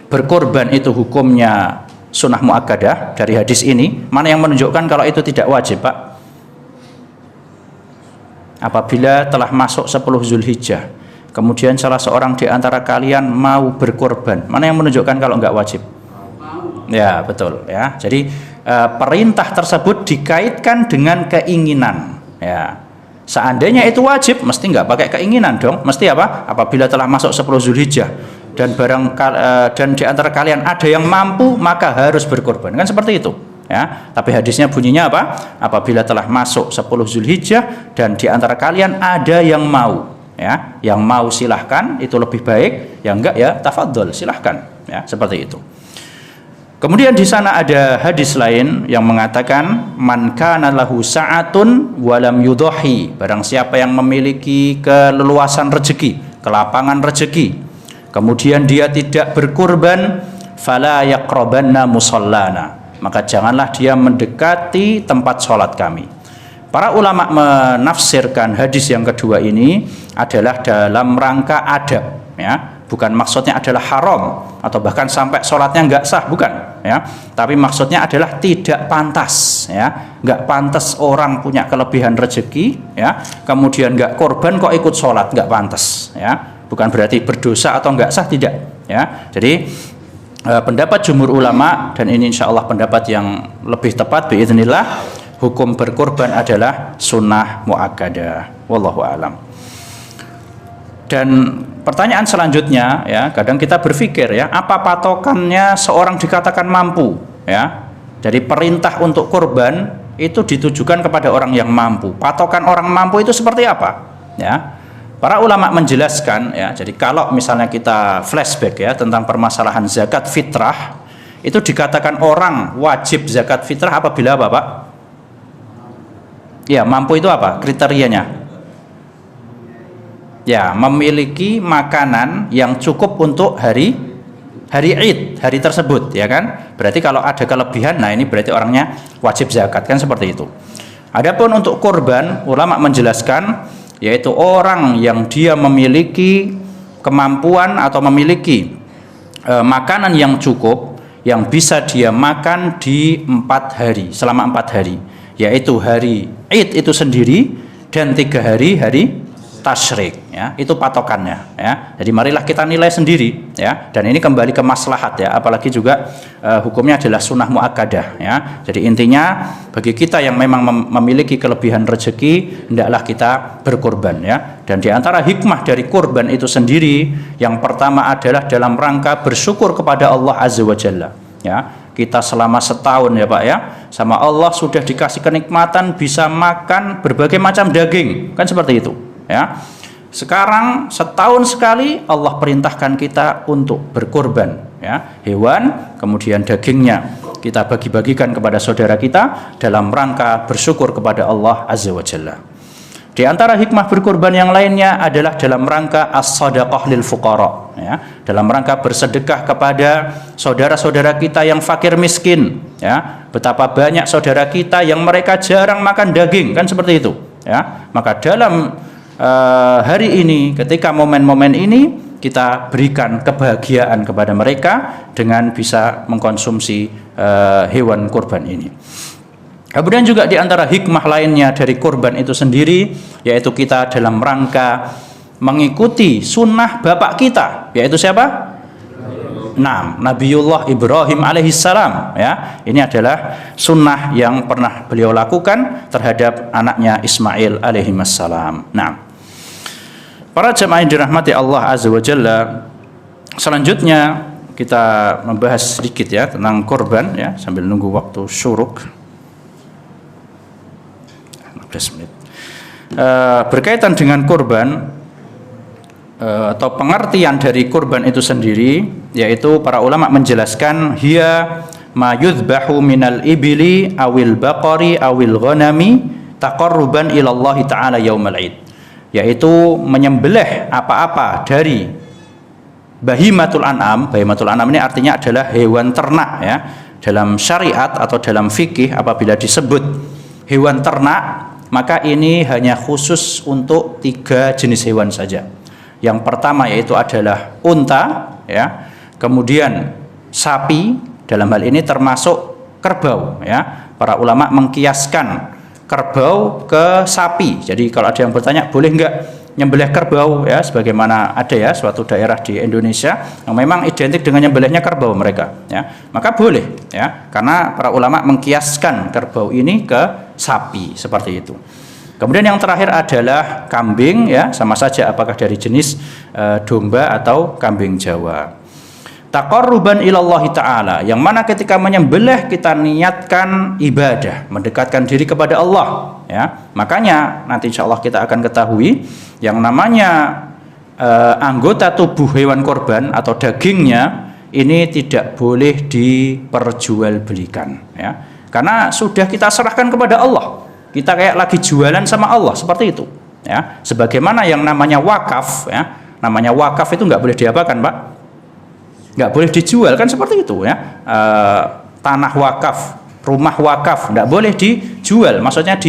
S2: berkorban itu hukumnya sunnah muakkadah? Dari hadis ini, mana yang menunjukkan kalau itu tidak wajib, Pak? Apabila telah masuk 10 Zulhijjah, kemudian salah seorang di antara kalian mau berkorban, mana yang menunjukkan kalau enggak wajib? Ya, betul, ya. Jadi perintah tersebut dikaitkan dengan keinginan, ya. Seandainya itu wajib, mesti nggak pakai keinginan dong, mesti apa? Apabila telah masuk 10 Zulhijjah dan dan di antara kalian ada yang mampu, maka harus berkorban, kan seperti itu, ya. Tapi hadisnya bunyinya apa? Apabila telah masuk 10 Zulhijjah dan di antara kalian ada yang mau, ya, yang mau silahkan, itu lebih baik, yang enggak ya tafadhol, silahkan, ya, seperti itu. Kemudian di sana ada hadis lain yang mengatakan man kana lahu sa'atun wa lam yudhi, barang siapa yang memiliki keleluasan rezeki, kelapangan rezeki, kemudian dia tidak berkurban, fala yaqrabanna musallana, maka janganlah dia mendekati tempat sholat kami. Para ulama menafsirkan hadis yang kedua ini adalah dalam rangka adab, ya. Bukan maksudnya adalah haram atau bahkan sampai sholatnya nggak sah, bukan, ya. Tapi maksudnya adalah tidak pantas, ya. Nggak pantas orang punya kelebihan rezeki, ya, kemudian nggak korban kok ikut sholat, nggak pantas, ya. Bukan berarti berdosa atau nggak sah, tidak, ya. Jadi pendapat jumhur ulama, dan ini insya Allah pendapat yang lebih tepat biidznillah, hukum berkorban adalah sunnah muakkadah. Wallahu a'lam. Dan pertanyaan selanjutnya, ya, kadang kita berpikir, ya, apa patokannya seorang dikatakan mampu, ya. Jadi perintah untuk kurban itu ditujukan kepada orang yang mampu. Patokan orang mampu itu seperti apa, ya? Para ulama menjelaskan, ya. Jadi kalau misalnya kita flashback, ya, tentang permasalahan zakat fitrah, itu dikatakan orang wajib zakat fitrah apabila apa, Pak? Ya, mampu itu apa kriterianya? Ya, memiliki makanan yang cukup untuk hari Id, hari tersebut, ya kan? Berarti kalau ada kelebihan, nah ini berarti orangnya wajib zakat, kan seperti itu. Adapun untuk kurban, ulama menjelaskan yaitu orang yang dia memiliki kemampuan atau memiliki makanan yang cukup yang bisa dia makan di 4 hari, selama 4 hari, yaitu hari Id itu sendiri dan 3 hari tasyrik, ya, itu patokannya, ya. Jadi marilah kita nilai sendiri, ya, dan ini kembali ke maslahat, ya, apalagi juga hukumnya adalah sunnah muakkadah, ya. Jadi intinya bagi kita yang memang memiliki kelebihan rezeki, hendaklah kita berkorban, ya. Dan diantara hikmah dari kurban itu sendiri, yang pertama adalah dalam rangka bersyukur kepada Allah Azza wa Jalla, ya. Kita selama setahun, ya Pak, ya, sama Allah sudah dikasih kenikmatan bisa makan berbagai macam daging, kan seperti itu, ya. Sekarang setahun sekali Allah perintahkan kita untuk berkorban, ya, hewan, kemudian dagingnya kita bagi-bagikan kepada saudara kita dalam rangka bersyukur kepada Allah Azza wa Jalla. Di antara hikmah berkorban yang lainnya adalah dalam rangka as-shadaqah lil fuqara, ya, dalam rangka bersedekah kepada saudara-saudara kita yang fakir miskin, ya. Betapa banyak saudara kita yang mereka jarang makan daging, kan seperti itu, ya. Maka dalam hari ini, ketika momen-momen ini, kita berikan kebahagiaan kepada mereka dengan bisa mengkonsumsi hewan kurban ini. Kemudian juga di antara hikmah lainnya dari kurban itu sendiri, yaitu kita dalam rangka mengikuti sunnah bapak kita, yaitu siapa? Nah, Nabiullah Ibrahim alaihissalam, ya. Ini adalah sunnah yang pernah beliau lakukan terhadap anaknya Ismail alaihissalam. Nah, para jemaah yang dirahmati Allah Azza wa Jalla, selanjutnya kita membahas sedikit, ya, tentang kurban, ya, sambil nunggu waktu syuruk. 15 menit. Berkaitan dengan kurban atau pengertian dari kurban itu sendiri, yaitu para ulama menjelaskan hiya ma yudhbahu minal ibili awil baqari awil ghanami taqarruban ila Allah taala yaumal id, yaitu menyembelih apa-apa dari bahimatul an'am. Bahimatul an'am ini artinya adalah hewan ternak, ya. Dalam syariat atau dalam fikih, apabila disebut hewan ternak, maka ini hanya khusus untuk 3 jenis hewan saja. Yang pertama yaitu adalah unta, ya. Kemudian sapi, dalam hal ini termasuk kerbau, ya. Para ulama mengkiaskan kerbau ke sapi. Jadi kalau ada yang bertanya boleh enggak nyembelih kerbau, ya, sebagaimana ada, ya, suatu daerah di Indonesia yang memang identik dengan nyembelihnya kerbau mereka, ya, maka boleh, ya, karena para ulama mengkiaskan kerbau ini ke sapi, seperti itu. Kemudian yang terakhir adalah kambing, ya, sama saja apakah dari jenis domba atau kambing Jawa. Taqarruban ilallahi ta'ala, yang mana ketika menyembelih kita niatkan ibadah, mendekatkan diri kepada Allah, ya. Makanya nanti insyaallah kita akan ketahui yang namanya anggota tubuh hewan korban atau dagingnya ini tidak boleh diperjualbelikan, ya. Karena sudah kita serahkan kepada Allah. Kita kayak lagi jualan sama Allah, seperti itu, ya. Sebagaimana yang namanya wakaf, ya. Namanya wakaf itu nggak boleh diapakan, Pak? Nggak boleh dijual, kan seperti itu, ya. Tanah wakaf, rumah wakaf nggak boleh dijual, maksudnya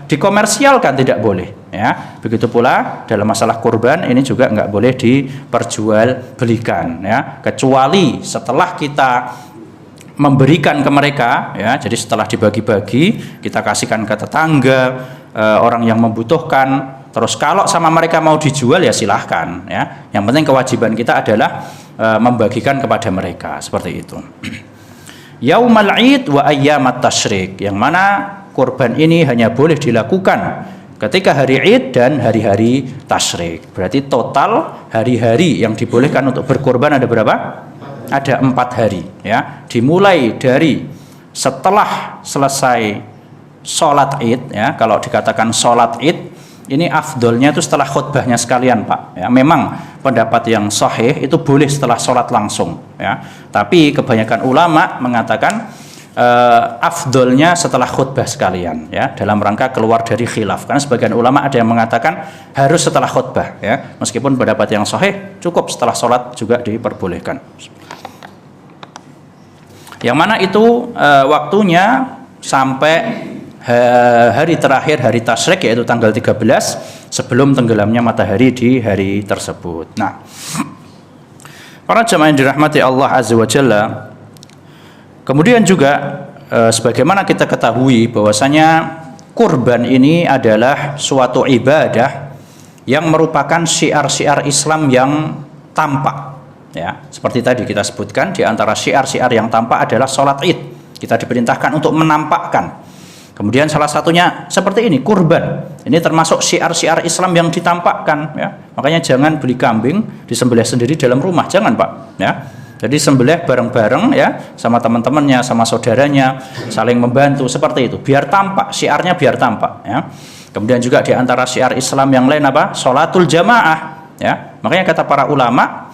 S2: dikomersialkan, tidak boleh, ya. Begitu pula dalam masalah kurban ini juga nggak boleh diperjualbelikan, ya, kecuali setelah kita memberikan ke mereka, ya. Jadi setelah dibagi-bagi kita kasihkan ke tetangga, orang yang membutuhkan. Terus kalau sama mereka mau dijual, ya silahkan, ya. Yang penting kewajiban kita adalah membagikan kepada mereka, seperti itu. Yaumal Id wa ayyamat tasyrik, yang mana kurban ini hanya boleh dilakukan ketika hari Id dan hari-hari tasyrik. Berarti total hari-hari yang dibolehkan untuk berkurban ada berapa? Ada 4 hari, ya. Dimulai dari setelah selesai sholat Id, ya. Kalau dikatakan sholat Id, ini afdolnya itu setelah khutbahnya sekalian, Pak, ya. Memang pendapat yang sahih itu boleh setelah sholat langsung, ya. Tapi kebanyakan ulama mengatakan afdolnya setelah khutbah sekalian, ya, dalam rangka keluar dari khilaf. Karena sebagian ulama ada yang mengatakan harus setelah khutbah, ya. Meskipun pendapat yang sahih cukup setelah sholat juga diperbolehkan. Yang mana itu waktunya sampai hari terakhir hari tasyrik, yaitu tanggal 13 sebelum tenggelamnya matahari di hari tersebut. Nah, para jemaah yang dirahmati Allah Azza wa Jalla, kemudian juga sebagaimana kita ketahui bahwasanya kurban ini adalah suatu ibadah yang merupakan syiar-syiar Islam yang tampak, ya. Seperti tadi kita sebutkan, di antara syiar-syiar yang tampak adalah sholat Id. Kita diperintahkan untuk menampakkan. Kemudian salah satunya seperti ini, kurban. Ini termasuk syiar-syiar Islam yang ditampakkan, ya. Makanya jangan beli kambing disembelih sendiri dalam rumah, jangan, Pak, ya. Jadi sembelih bareng-bareng, ya, sama teman-temannya, sama saudaranya, saling membantu seperti itu. Biar tampak, syiarnya biar tampak, ya. Kemudian juga di antara syiar Islam yang lain apa? Sholatul jamaah, ya. Makanya kata para ulama,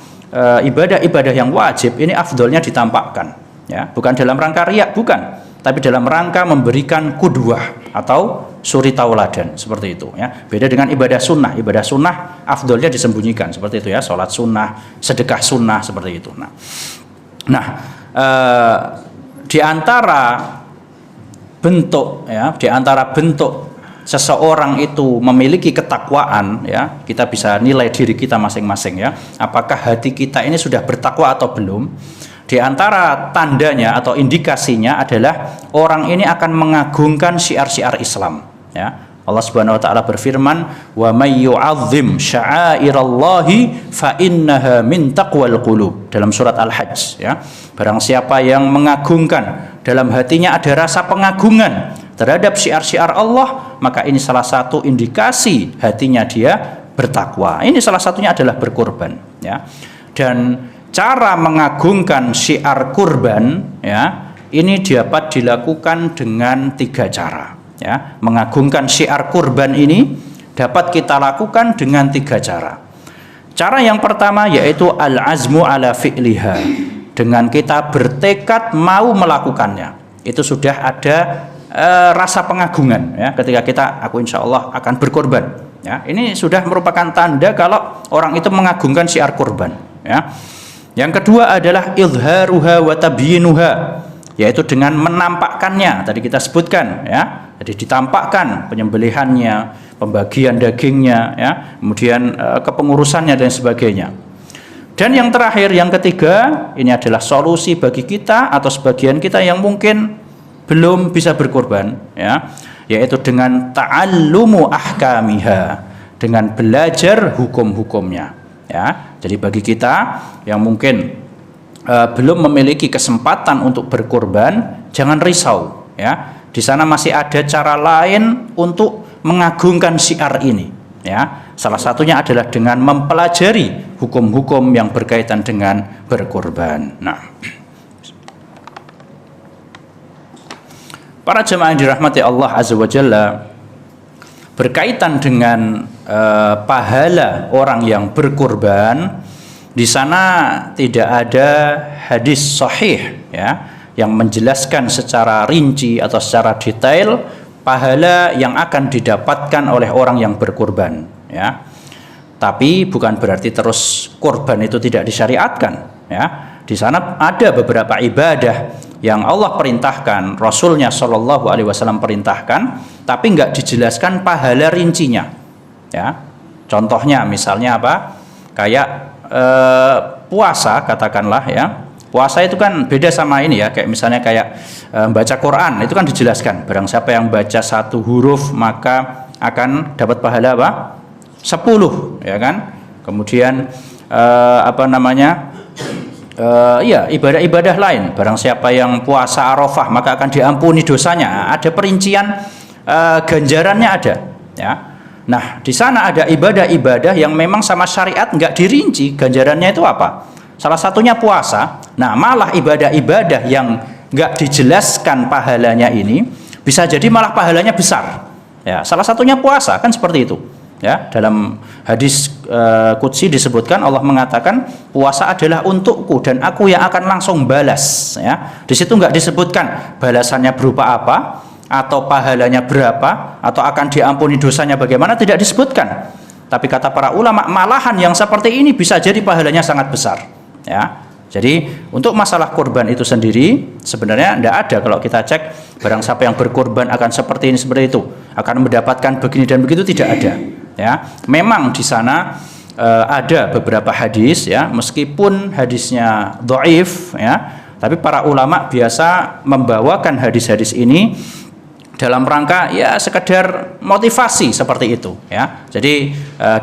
S2: ibadah-ibadah yang wajib ini afdolnya ditampakkan, ya. Bukan dalam rangka riak, bukan, tapi dalam rangka memberikan kudwah atau suri tauladan, seperti itu, ya. Beda dengan ibadah sunnah. Ibadah sunnah afdolnya disembunyikan, seperti itu, ya. Sholat sunnah, sedekah sunnah, seperti itu. Nah, di antara bentuk, ya, di antara bentuk seseorang itu memiliki ketakwaan, ya, kita bisa nilai diri kita masing-masing, ya. Apakah hati kita ini sudah bertakwa atau belum? Di antara tandanya atau indikasinya adalah orang ini akan mengagungkan syiar-syiar Islam, ya. Allah Subhanahu wa taala berfirman, "Wa may yu'azzim sya'airallahi fa innaha min taqwal qulub." Dalam surat Al-Hajj, ya. Barang siapa yang mengagungkan, dalam hatinya ada rasa pengagungan terhadap syiar-syiar Allah, maka ini salah satu indikasi hatinya dia bertakwa. Ini salah satunya adalah berkorban, ya. Dan cara mengagungkan syiar kurban, ya, ini dapat dilakukan dengan 3 cara, ya. Mengagungkan syiar kurban ini dapat kita lakukan dengan 3 cara. Cara yang pertama yaitu al-azmu ala fi'liha, dengan kita bertekad mau melakukannya. Itu sudah ada rasa pengagungan, ya. Ketika kita, aku insya Allah akan berkorban, ya. Ini sudah merupakan tanda kalau orang itu mengagungkan syiar kurban, ya. Yang kedua adalah izharuha wa tabyinuha, yaitu dengan menampakkannya. Tadi kita sebutkan, ya. Jadi ditampakkan penyembelihannya, pembagian dagingnya, ya, kemudian kepengurusannya dan sebagainya. Dan yang terakhir, yang ketiga, ini adalah solusi bagi kita atau sebagian kita yang mungkin belum bisa berkorban, ya, yaitu dengan ta'allumu ahkamiha, dengan belajar hukum-hukumnya, ya. Jadi bagi kita yang mungkin belum memiliki kesempatan untuk berkorban, jangan risau, ya. Di sana masih ada cara lain untuk mengagungkan syiar ini, ya. Salah satunya adalah dengan mempelajari hukum-hukum yang berkaitan dengan berkorban. Nah, para jemaah yang dirahmati Allah Azza wa Jalla, berkaitan dengan pahala orang yang berkorban, di sana tidak ada hadis sahih, ya, yang menjelaskan secara rinci atau secara detail pahala yang akan didapatkan oleh orang yang berkorban, ya. Tapi bukan berarti terus korban itu tidak disyariatkan, ya. Di sana ada beberapa ibadah yang Allah perintahkan, Rasulnya Shallallahu Alaihi Wasallam perintahkan, tapi nggak dijelaskan pahala rincinya, ya. Contohnya misalnya apa? Kayak puasa, katakanlah, ya. Puasa itu kan beda sama ini, ya. Kayak misalnya kayak baca Quran, itu kan dijelaskan. Barang siapa yang baca 1 huruf maka akan dapat pahala apa? 10, ya kan? Kemudian apa namanya? Iya, ibadah-ibadah lain. Barang siapa yang puasa Arafah maka akan diampuni dosanya. Ada perincian ganjarannya ada, ya. Nah, di sana ada ibadah-ibadah yang memang sama syariat nggak dirinci ganjarannya itu apa. Salah satunya puasa. Nah, malah ibadah-ibadah yang nggak dijelaskan pahalanya ini bisa jadi malah pahalanya besar. Ya, salah satunya puasa, kan seperti itu. Ya, dalam hadis qudsi disebutkan Allah mengatakan puasa adalah untukku dan aku yang akan langsung balas, ya. Di situ nggak disebutkan balasannya berupa apa atau pahalanya berapa atau akan diampuni dosanya bagaimana, tidak disebutkan. Tapi kata para ulama malahan yang seperti ini bisa jadi pahalanya sangat besar, ya. Jadi untuk masalah kurban itu sendiri sebenarnya tidak ada. Kalau kita cek barang siapa yang berkurban akan seperti ini seperti itu, akan mendapatkan begini dan begitu, tidak ada. Ya, memang di sana ada beberapa hadis ya, meskipun hadisnya dhaif ya, tapi para ulama biasa membawakan hadis-hadis ini dalam rangka ya sekedar motivasi seperti itu ya. Jadi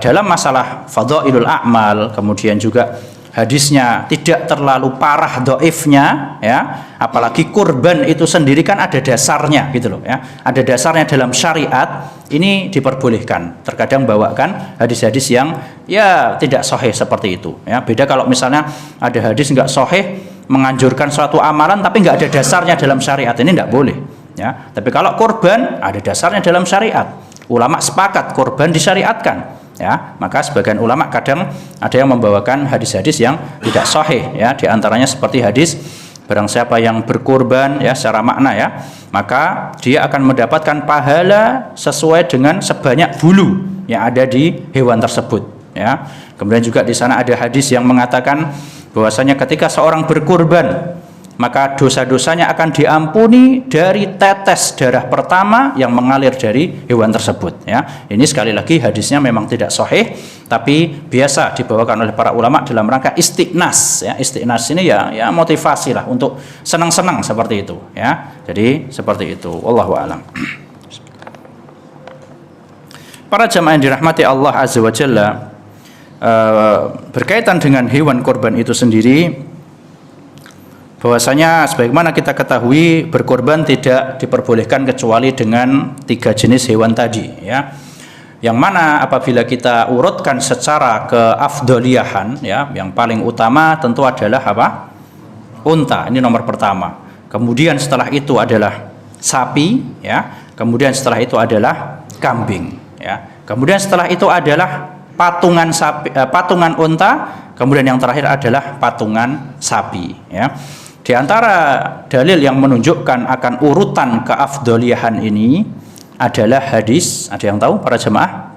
S2: dalam masalah fadhailul a'mal, kemudian juga hadisnya tidak terlalu parah dhaifnya ya, apalagi kurban itu sendiri kan ada dasarnya gitu loh ya, ada dasarnya dalam syariat, ini diperbolehkan. Terkadang bawakan hadis-hadis yang ya tidak sahih seperti itu ya. Beda kalau misalnya ada hadis nggak sahih menganjurkan suatu amalan tapi nggak ada dasarnya dalam syariat, ini tidak boleh ya. Tapi kalau kurban ada dasarnya dalam syariat, ulama sepakat kurban disyariatkan ya, maka sebagian ulama kadang ada yang membawakan hadis-hadis yang tidak sahih ya, diantaranya seperti hadis barang siapa yang berkurban ya secara makna ya, maka dia akan mendapatkan pahala sesuai dengan sebanyak bulu yang ada di hewan tersebut ya. Kemudian juga di sana ada hadis yang mengatakan bahwasanya ketika seorang berkurban maka dosa-dosanya akan diampuni dari tetes darah pertama yang mengalir dari hewan tersebut ya. Ini sekali lagi hadisnya memang tidak sahih, tapi biasa dibawakan oleh para ulama dalam rangka istiqnas ya. Istiqnas ini ya motivasi lah untuk senang-senang seperti itu ya. Jadi seperti itu, wallahu a'lam. Para jamaah yang dirahmati Allah azza wa jalla, berkaitan dengan hewan kurban itu sendiri, bahwasanya sebagaimana kita ketahui berkorban tidak diperbolehkan kecuali dengan 3 jenis hewan tadi ya. Yang mana apabila kita urutkan secara keafdoliyahan ya, yang paling utama tentu adalah apa? Unta, ini nomor pertama. Kemudian setelah itu adalah sapi ya. Kemudian setelah itu adalah kambing ya. Kemudian setelah itu adalah patungan sapi, patungan unta. Kemudian yang terakhir adalah patungan sapi ya. Di antara dalil yang menunjukkan akan urutan keafdoliyahan ini adalah hadis, ada yang tahu para jemaah?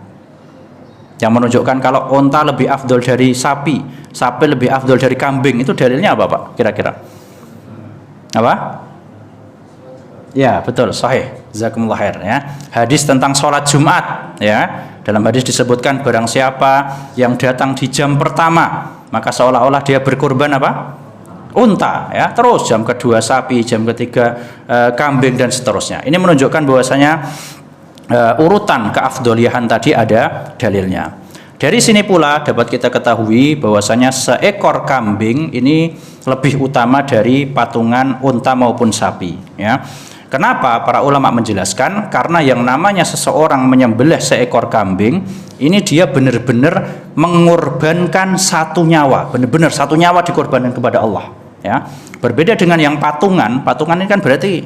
S2: Yang menunjukkan kalau unta lebih afdol dari sapi, sapi lebih afdol dari kambing, itu dalilnya apa Pak? Kira-kira? Apa? Ya betul, sahih. Jazakumullah khair ya. Hadis tentang sholat Jumat ya. Dalam hadis disebutkan barang siapa yang datang di jam pertama, maka seolah-olah dia berkurban apa? Unta ya, terus jam kedua sapi, jam ketiga kambing dan seterusnya. Ini menunjukkan bahwasanya urutan keafdoliyahan tadi ada dalilnya. Dari sini pula dapat kita ketahui bahwasanya seekor kambing ini lebih utama dari patungan unta maupun sapi ya. Kenapa para ulama menjelaskan? Karena yang namanya seseorang menyembelih seekor kambing ini dia benar-benar mengorbankan satu nyawa, benar-benar satu nyawa dikorbankan kepada Allah ya. Berbeda dengan yang patungan ini kan berarti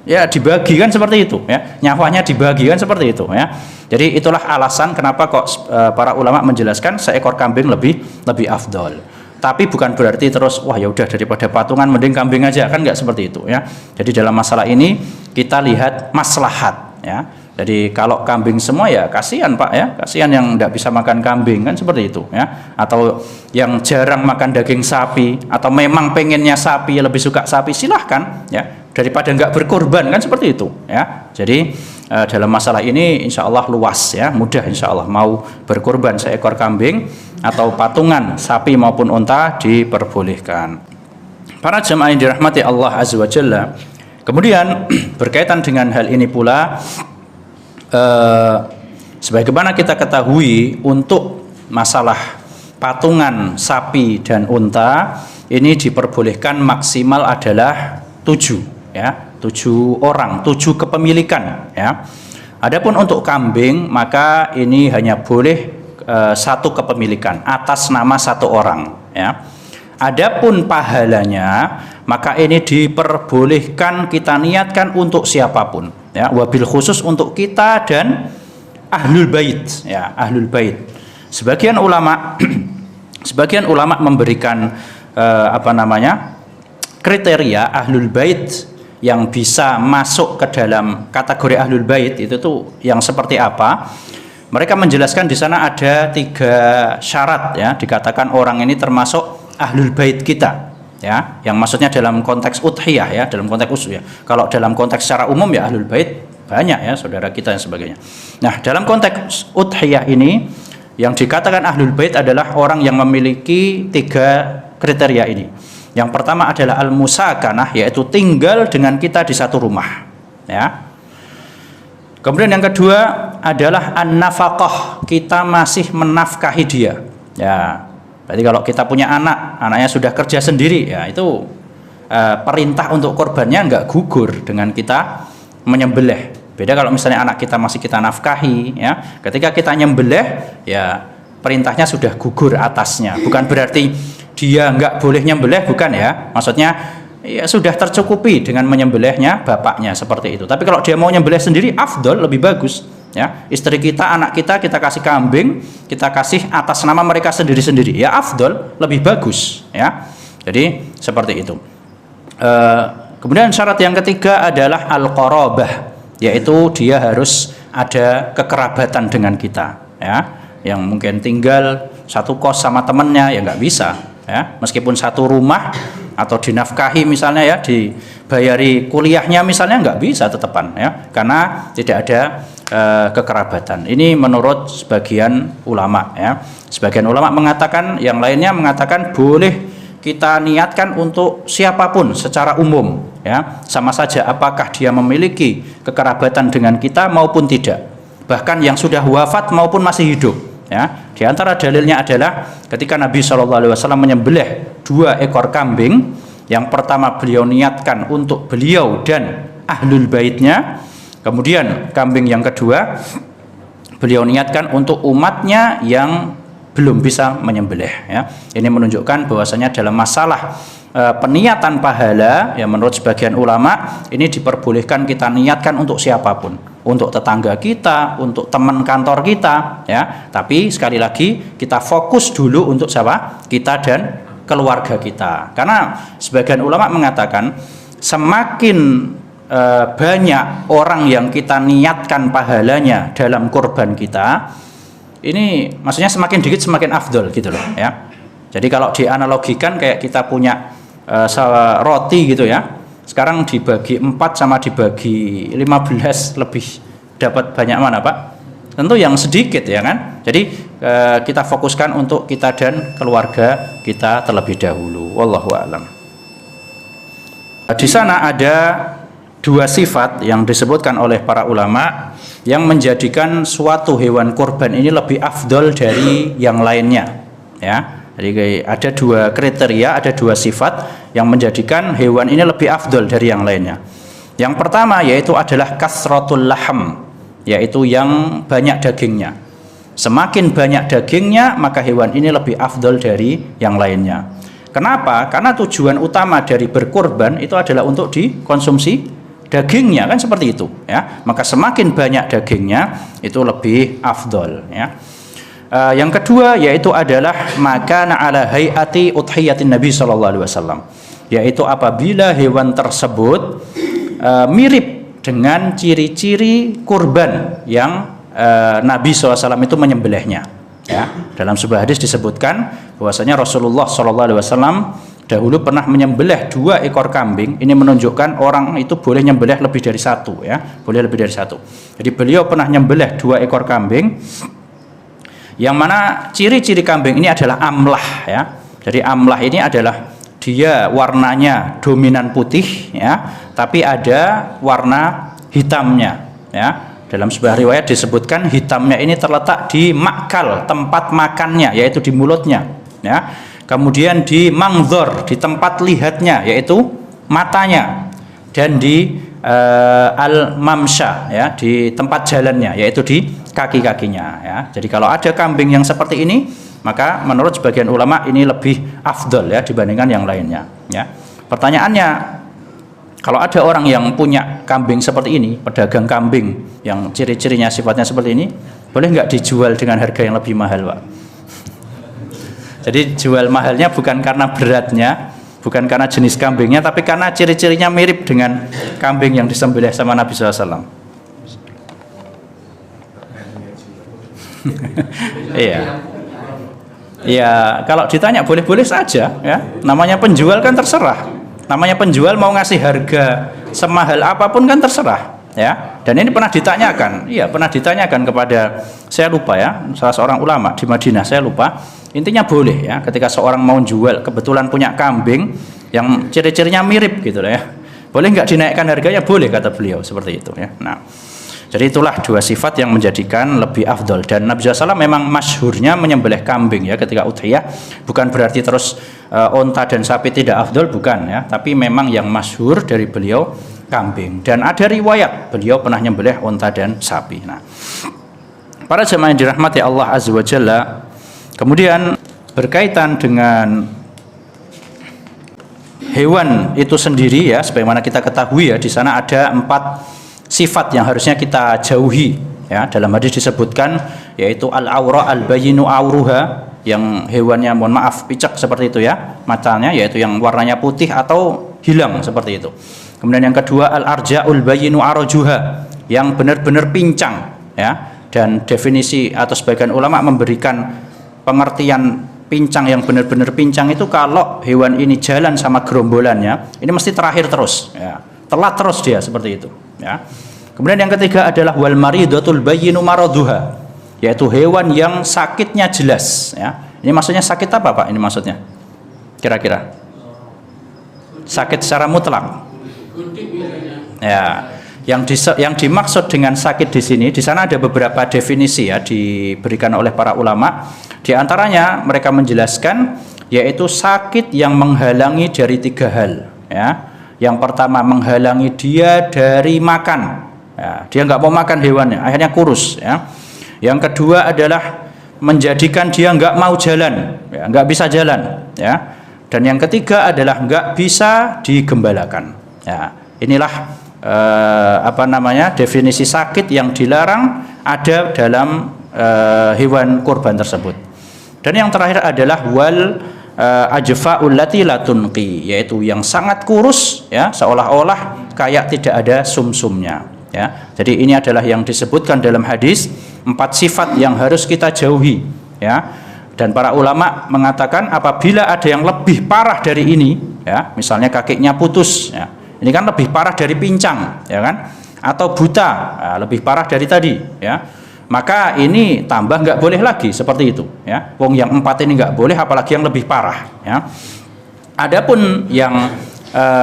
S2: ya dibagi kan seperti itu ya, nyawanya dibagikan seperti itu ya. Jadi itulah alasan kenapa kok para ulama menjelaskan seekor kambing lebih afdol. Tapi bukan berarti terus wah ya udah daripada patungan mending kambing aja, kan nggak seperti itu ya. Jadi dalam masalah ini kita lihat maslahat ya. Jadi kalau kambing semua ya kasihan Pak ya, kasihan yang tidak bisa makan kambing kan seperti itu ya. Atau yang jarang makan daging sapi, atau memang pengennya sapi, lebih suka sapi, silahkan ya. Daripada nggak berkorban kan seperti itu ya. Jadi dalam masalah ini insya Allah luas ya, mudah insya Allah. Mau berkorban seekor kambing atau patungan sapi maupun unta diperbolehkan. Para jemaah yang dirahmati Allah azza wa jalla, kemudian berkaitan dengan hal ini pula, sebagaimana kita ketahui untuk masalah patungan sapi dan unta ini diperbolehkan maksimal adalah 7 ya, 7 orang, 7 kepemilikan ya. Adapun untuk kambing maka ini hanya boleh 1 kepemilikan atas nama 1 orang ya. Adapun pahalanya maka ini diperbolehkan kita niatkan untuk siapapun ya, wabil khusus untuk kita dan ahlul bait ya, ahlul bait. Sebagian ulama memberikan kriteria ahlul bait yang bisa masuk ke dalam kategori ahlul bait itu tuh yang seperti apa. Mereka menjelaskan di sana ada 3 syarat ya, dikatakan orang ini termasuk ahlul bait kita ya, yang maksudnya dalam konteks udhiyah ya, dalam konteks usul ya. Kalau dalam konteks secara umum ya ahlul bait banyak ya, saudara kita dan sebagainya. Nah, dalam konteks udhiyah ini yang dikatakan ahlul bait adalah orang yang memiliki 3 kriteria ini. Yang pertama adalah al-musakanah, yaitu tinggal dengan kita di satu rumah ya. Kemudian yang kedua adalah an-nafaqah, kita masih menafkahi dia ya. Berarti kalau kita punya anaknya sudah kerja sendiri, ya itu perintah untuk korbannya nggak gugur dengan kita menyembelih. Beda kalau misalnya anak kita masih kita nafkahi, ya, ketika kita nyembelih, ya perintahnya sudah gugur atasnya. Bukan berarti dia nggak boleh nyembelih, bukan ya. Maksudnya ya sudah tercukupi dengan menyembelihnya bapaknya seperti itu. Tapi kalau dia mau nyembelih sendiri, afdol, lebih bagus. Ya, istri kita, anak kita kasih kambing, kita kasih atas nama mereka sendiri-sendiri, ya afdol, lebih bagus ya. Jadi seperti itu. Kemudian syarat yang ketiga adalah al-qarabah, yaitu dia harus ada kekerabatan dengan kita ya. Yang mungkin tinggal satu kos sama temennya ya nggak bisa ya, meskipun satu rumah atau dinafkahi misalnya ya, dibayari kuliahnya misalnya, nggak bisa tetepan ya, karena tidak ada kekerabatan. Ini menurut sebagian ulama ya. Sebagian ulama mengatakan, yang lainnya mengatakan boleh kita niatkan untuk siapapun secara umum ya, sama saja apakah dia memiliki kekerabatan dengan kita maupun tidak, bahkan yang sudah wafat maupun masih hidup ya. Di antara dalilnya adalah ketika Nabi SAW menyembelih 2 ekor kambing, yang pertama beliau niatkan untuk beliau dan ahlul baitnya. Kemudian kambing yang kedua beliau niatkan untuk umatnya yang belum bisa menyembelih ya. Ini menunjukkan bahwasanya dalam masalah peniatan pahala ya, menurut sebagian ulama ini diperbolehkan kita niatkan untuk siapapun, untuk tetangga kita, untuk teman kantor kita ya. Tapi sekali lagi kita fokus dulu untuk siapa? Kita dan keluarga kita. Karena sebagian ulama mengatakan semakin banyak orang yang kita niatkan pahalanya dalam kurban kita, ini maksudnya semakin dikit semakin afdol gitu loh ya. Jadi kalau dianalogikan kayak kita punya roti gitu ya, sekarang dibagi 4 sama dibagi 15, lebih dapat banyak mana Pak? Tentu yang sedikit ya kan. Jadi kita fokuskan untuk kita dan keluarga kita terlebih dahulu. Wallahu a'lam. Di sana ada 2 sifat yang disebutkan oleh para ulama yang menjadikan suatu hewan kurban ini lebih afdol dari yang lainnya ya. Jadi ada 2 kriteria, ada 2 sifat yang menjadikan hewan ini lebih afdol dari yang lainnya. Yang pertama yaitu adalah kasratul laham, yaitu yang banyak dagingnya. Semakin banyak dagingnya maka hewan ini lebih afdol dari yang lainnya. Kenapa? Karena tujuan utama dari berkurban itu adalah untuk dikonsumsi dagingnya, kan seperti itu ya. Maka semakin banyak dagingnya itu lebih afdol ya. Yang kedua yaitu adalah makana ala hayati udhiyatin Nabi sallallahu alaihi wasallam, yaitu apabila hewan tersebut mirip dengan ciri-ciri kurban yang Nabi SAW itu menyembelihnya ya. Dalam sebuah hadis disebutkan bahwasanya Rasulullah SAW dahulu pernah menyembelih 2 ekor kambing. Ini menunjukkan orang itu boleh nyembelih lebih dari 1 ya, boleh lebih dari 1. Jadi beliau pernah nyembelih 2 ekor kambing, yang mana ciri-ciri kambing ini adalah amlah ya. Jadi amlah ini adalah dia warnanya dominan putih ya, tapi ada warna hitamnya ya. Dalam sebuah riwayat disebutkan hitamnya ini terletak di makal, tempat makannya, yaitu di mulutnya ya. Kemudian di mangzor, di tempat lihatnya, yaitu matanya, dan di al-mamsha ya, di tempat jalannya, yaitu di kaki-kakinya ya. Jadi kalau ada kambing yang seperti ini, maka menurut sebagian ulama ini lebih afdol ya dibandingkan yang lainnya ya. Pertanyaannya, kalau ada orang yang punya kambing seperti ini, pedagang kambing yang ciri-cirinya sifatnya seperti ini, boleh nggak dijual dengan harga yang lebih mahal Pak? Jadi jual mahalnya bukan karena beratnya, bukan karena jenis kambingnya, tapi karena ciri-cirinya mirip dengan kambing yang disembelih sama Nabi SAW. Iya. Ya, kalau ditanya boleh-boleh saja ya. Namanya penjual kan terserah. Namanya penjual mau ngasih harga semahal apapun kan terserah ya. Dan ini pernah ditanyakan. Iya, pernah ditanyakan kepada, saya lupa ya, salah seorang ulama di Madinah, saya lupa. Intinya boleh ya, ketika seorang mau jual kebetulan punya kambing yang ciri-cirinya mirip gitu ya. Boleh nggak dinaikkan harganya? Boleh, kata beliau, seperti itu ya. Nah, jadi itulah dua sifat yang menjadikan lebih afdol. Dan Nabi SAW memang masyhurnya menyembelih kambing ya ketika udhiyah. Bukan berarti terus onta dan sapi tidak afdol, bukan ya. Tapi memang yang masyhur dari beliau kambing. Dan ada riwayat beliau pernah menyembelih onta dan sapi. Nah, para jemaah yang dirahmati Allah Azza wa Jalla, kemudian berkaitan dengan hewan itu sendiri ya, sebagaimana kita ketahui ya, di sana ada 4 sifat yang harusnya kita jauhi ya. Dalam hadis disebutkan yaitu al-aura al-bayyinu auruha, yang hewannya mohon maaf picak seperti itu ya matanya, yaitu yang warnanya putih atau hilang seperti itu. Kemudian yang kedua al-arja'ul bayyinu arajuha, yang benar-benar pincang ya. Dan definisi atau sebagian ulama memberikan pengertian pincang, yang benar-benar pincang itu kalau hewan ini jalan sama gerombolannya ini mesti terakhir terus ya, telat terus dia, seperti itu ya. Kemudian yang ketiga adalah wal maridatul bayyinu maraduha, yaitu hewan yang sakitnya jelas ya. Ini maksudnya sakit apa Pak? Ini maksudnya kira-kira sakit secara mutlak ya. Yang dimaksud dengan sakit di sini, di sana ada beberapa definisi ya diberikan oleh para ulama. Di antaranya mereka menjelaskan yaitu sakit yang menghalangi dari 3 hal ya. Yang pertama menghalangi dia dari makan ya, dia nggak mau makan hewannya, akhirnya kurus ya. Yang kedua adalah menjadikan dia nggak mau jalan ya, nggak bisa jalan ya. Dan yang ketiga adalah nggak bisa digembalakan ya. Inilah definisi sakit yang dilarang ada dalam hewan kurban tersebut. Dan yang terakhir adalah wal ajfa'ul lati la tunqi, yaitu yang sangat kurus ya, seolah-olah kayak tidak ada sumsumnya ya. Jadi ini adalah yang disebutkan dalam hadis 4 sifat yang harus kita jauhi ya. Dan para ulama mengatakan apabila ada yang lebih parah dari ini ya, misalnya kakinya putus ya, ini kan lebih parah dari pincang ya kan, atau buta ya, lebih parah dari tadi ya, maka ini tambah nggak boleh lagi seperti itu ya. Wong yang 4 ini nggak boleh, apalagi yang lebih parah ya. Adapun yang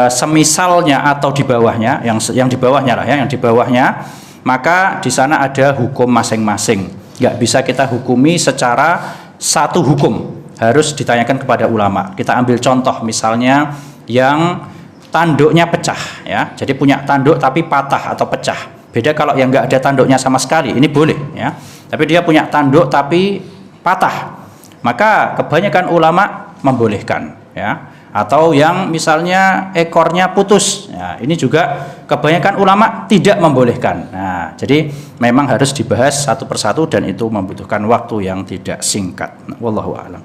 S2: semisalnya atau di bawahnya, yang di bawahnya lah ya, yang di bawahnya, maka di sana ada hukum masing-masing. Nggak bisa kita hukumi secara satu hukum, harus ditanyakan kepada ulama. Kita ambil contoh misalnya yang tanduknya pecah ya, jadi punya tanduk tapi patah atau pecah. Beda kalau yang nggak ada tanduknya sama sekali, ini boleh ya. Tapi dia punya tanduk tapi patah, maka kebanyakan ulama membolehkan ya. Atau yang misalnya ekornya putus ya, ini juga kebanyakan ulama tidak membolehkan. Nah, jadi memang harus dibahas satu persatu dan itu membutuhkan waktu yang tidak singkat. Wallahu a'lam.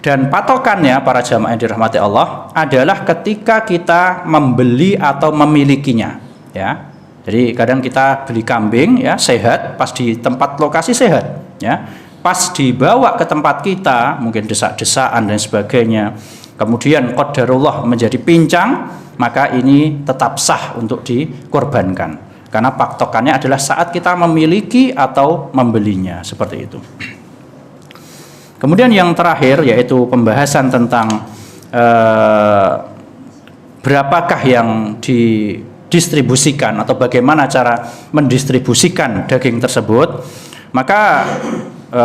S2: Dan patokannya para jamaah yang dirahmati Allah adalah ketika kita membeli atau memilikinya ya. Jadi kadang kita beli kambing ya, sehat, pas di tempat lokasi sehat ya, pas dibawa ke tempat kita mungkin desak-desaan dan sebagainya, kemudian qadarullah menjadi pincang, maka ini tetap sah untuk dikorbankan karena patokannya adalah saat kita memiliki atau membelinya, seperti itu. Kemudian yang terakhir yaitu pembahasan tentang berapakah yang didistribusikan atau bagaimana cara mendistribusikan daging tersebut. Maka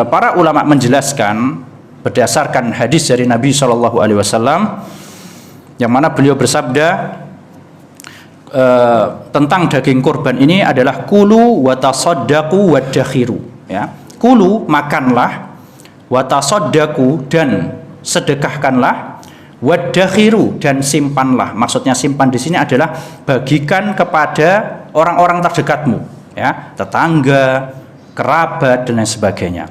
S2: para ulama menjelaskan berdasarkan hadis dari Nabi SAW yang mana beliau bersabda tentang daging kurban ini adalah kulu wa tasaddaqu wadakhiru ya. Kulu makanlah, watasaddaku dan sedekahkanlah, wadakhiru dan simpanlah. Maksudnya simpan di sini adalah bagikan kepada orang-orang terdekatmu ya, tetangga, kerabat dan lain sebagainya.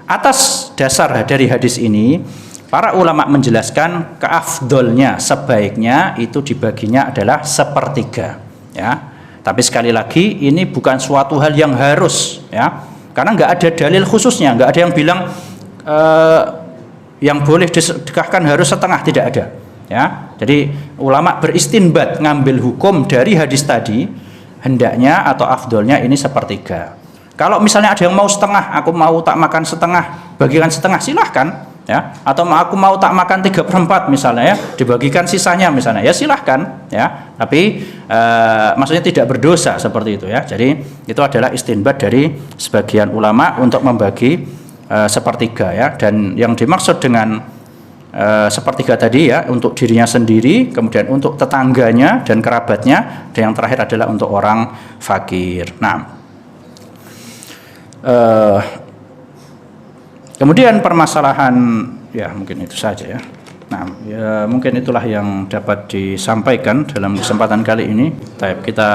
S2: Atas dasar dari hadis ini para ulama menjelaskan keafdolnya, sebaiknya itu dibaginya adalah sepertiga ya. Tapi sekali lagi ini bukan suatu hal yang harus ya, karena nggak ada dalil khususnya, nggak ada yang bilang yang boleh disedekahkan harus setengah, tidak ada. Ya, jadi ulama beristinbat ngambil hukum dari hadis tadi, hendaknya atau afdolnya ini sepertiga. Kalau misalnya ada yang mau setengah, aku mau tak makan setengah, bagikan setengah, silahkan. Ya, atau aku mau tak makan 3/4 misalnya, ya, dibagikan sisanya misalnya, ya silahkan. Ya, tapi maksudnya tidak berdosa seperti itu ya. Jadi itu adalah istinbat dari sebagian ulama untuk membagi sepertiga ya. Dan yang dimaksud dengan sepertiga tadi ya, untuk dirinya sendiri, kemudian untuk tetangganya dan kerabatnya, dan yang terakhir adalah untuk orang fakir. Nah, kemudian permasalahan ya mungkin itu saja ya. Nah, ya mungkin itulah yang dapat disampaikan dalam kesempatan kali ini. Baik, kita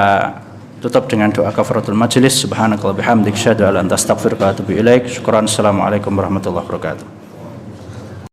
S2: tutup dengan doa kafaratul majelis. Subhanakallahumma bihamdika asyhadu an la ilaha illa anta astaghfiruka wa atubu ilaik. Syukran. Assalamualaikum warahmatullahi wabarakatuh.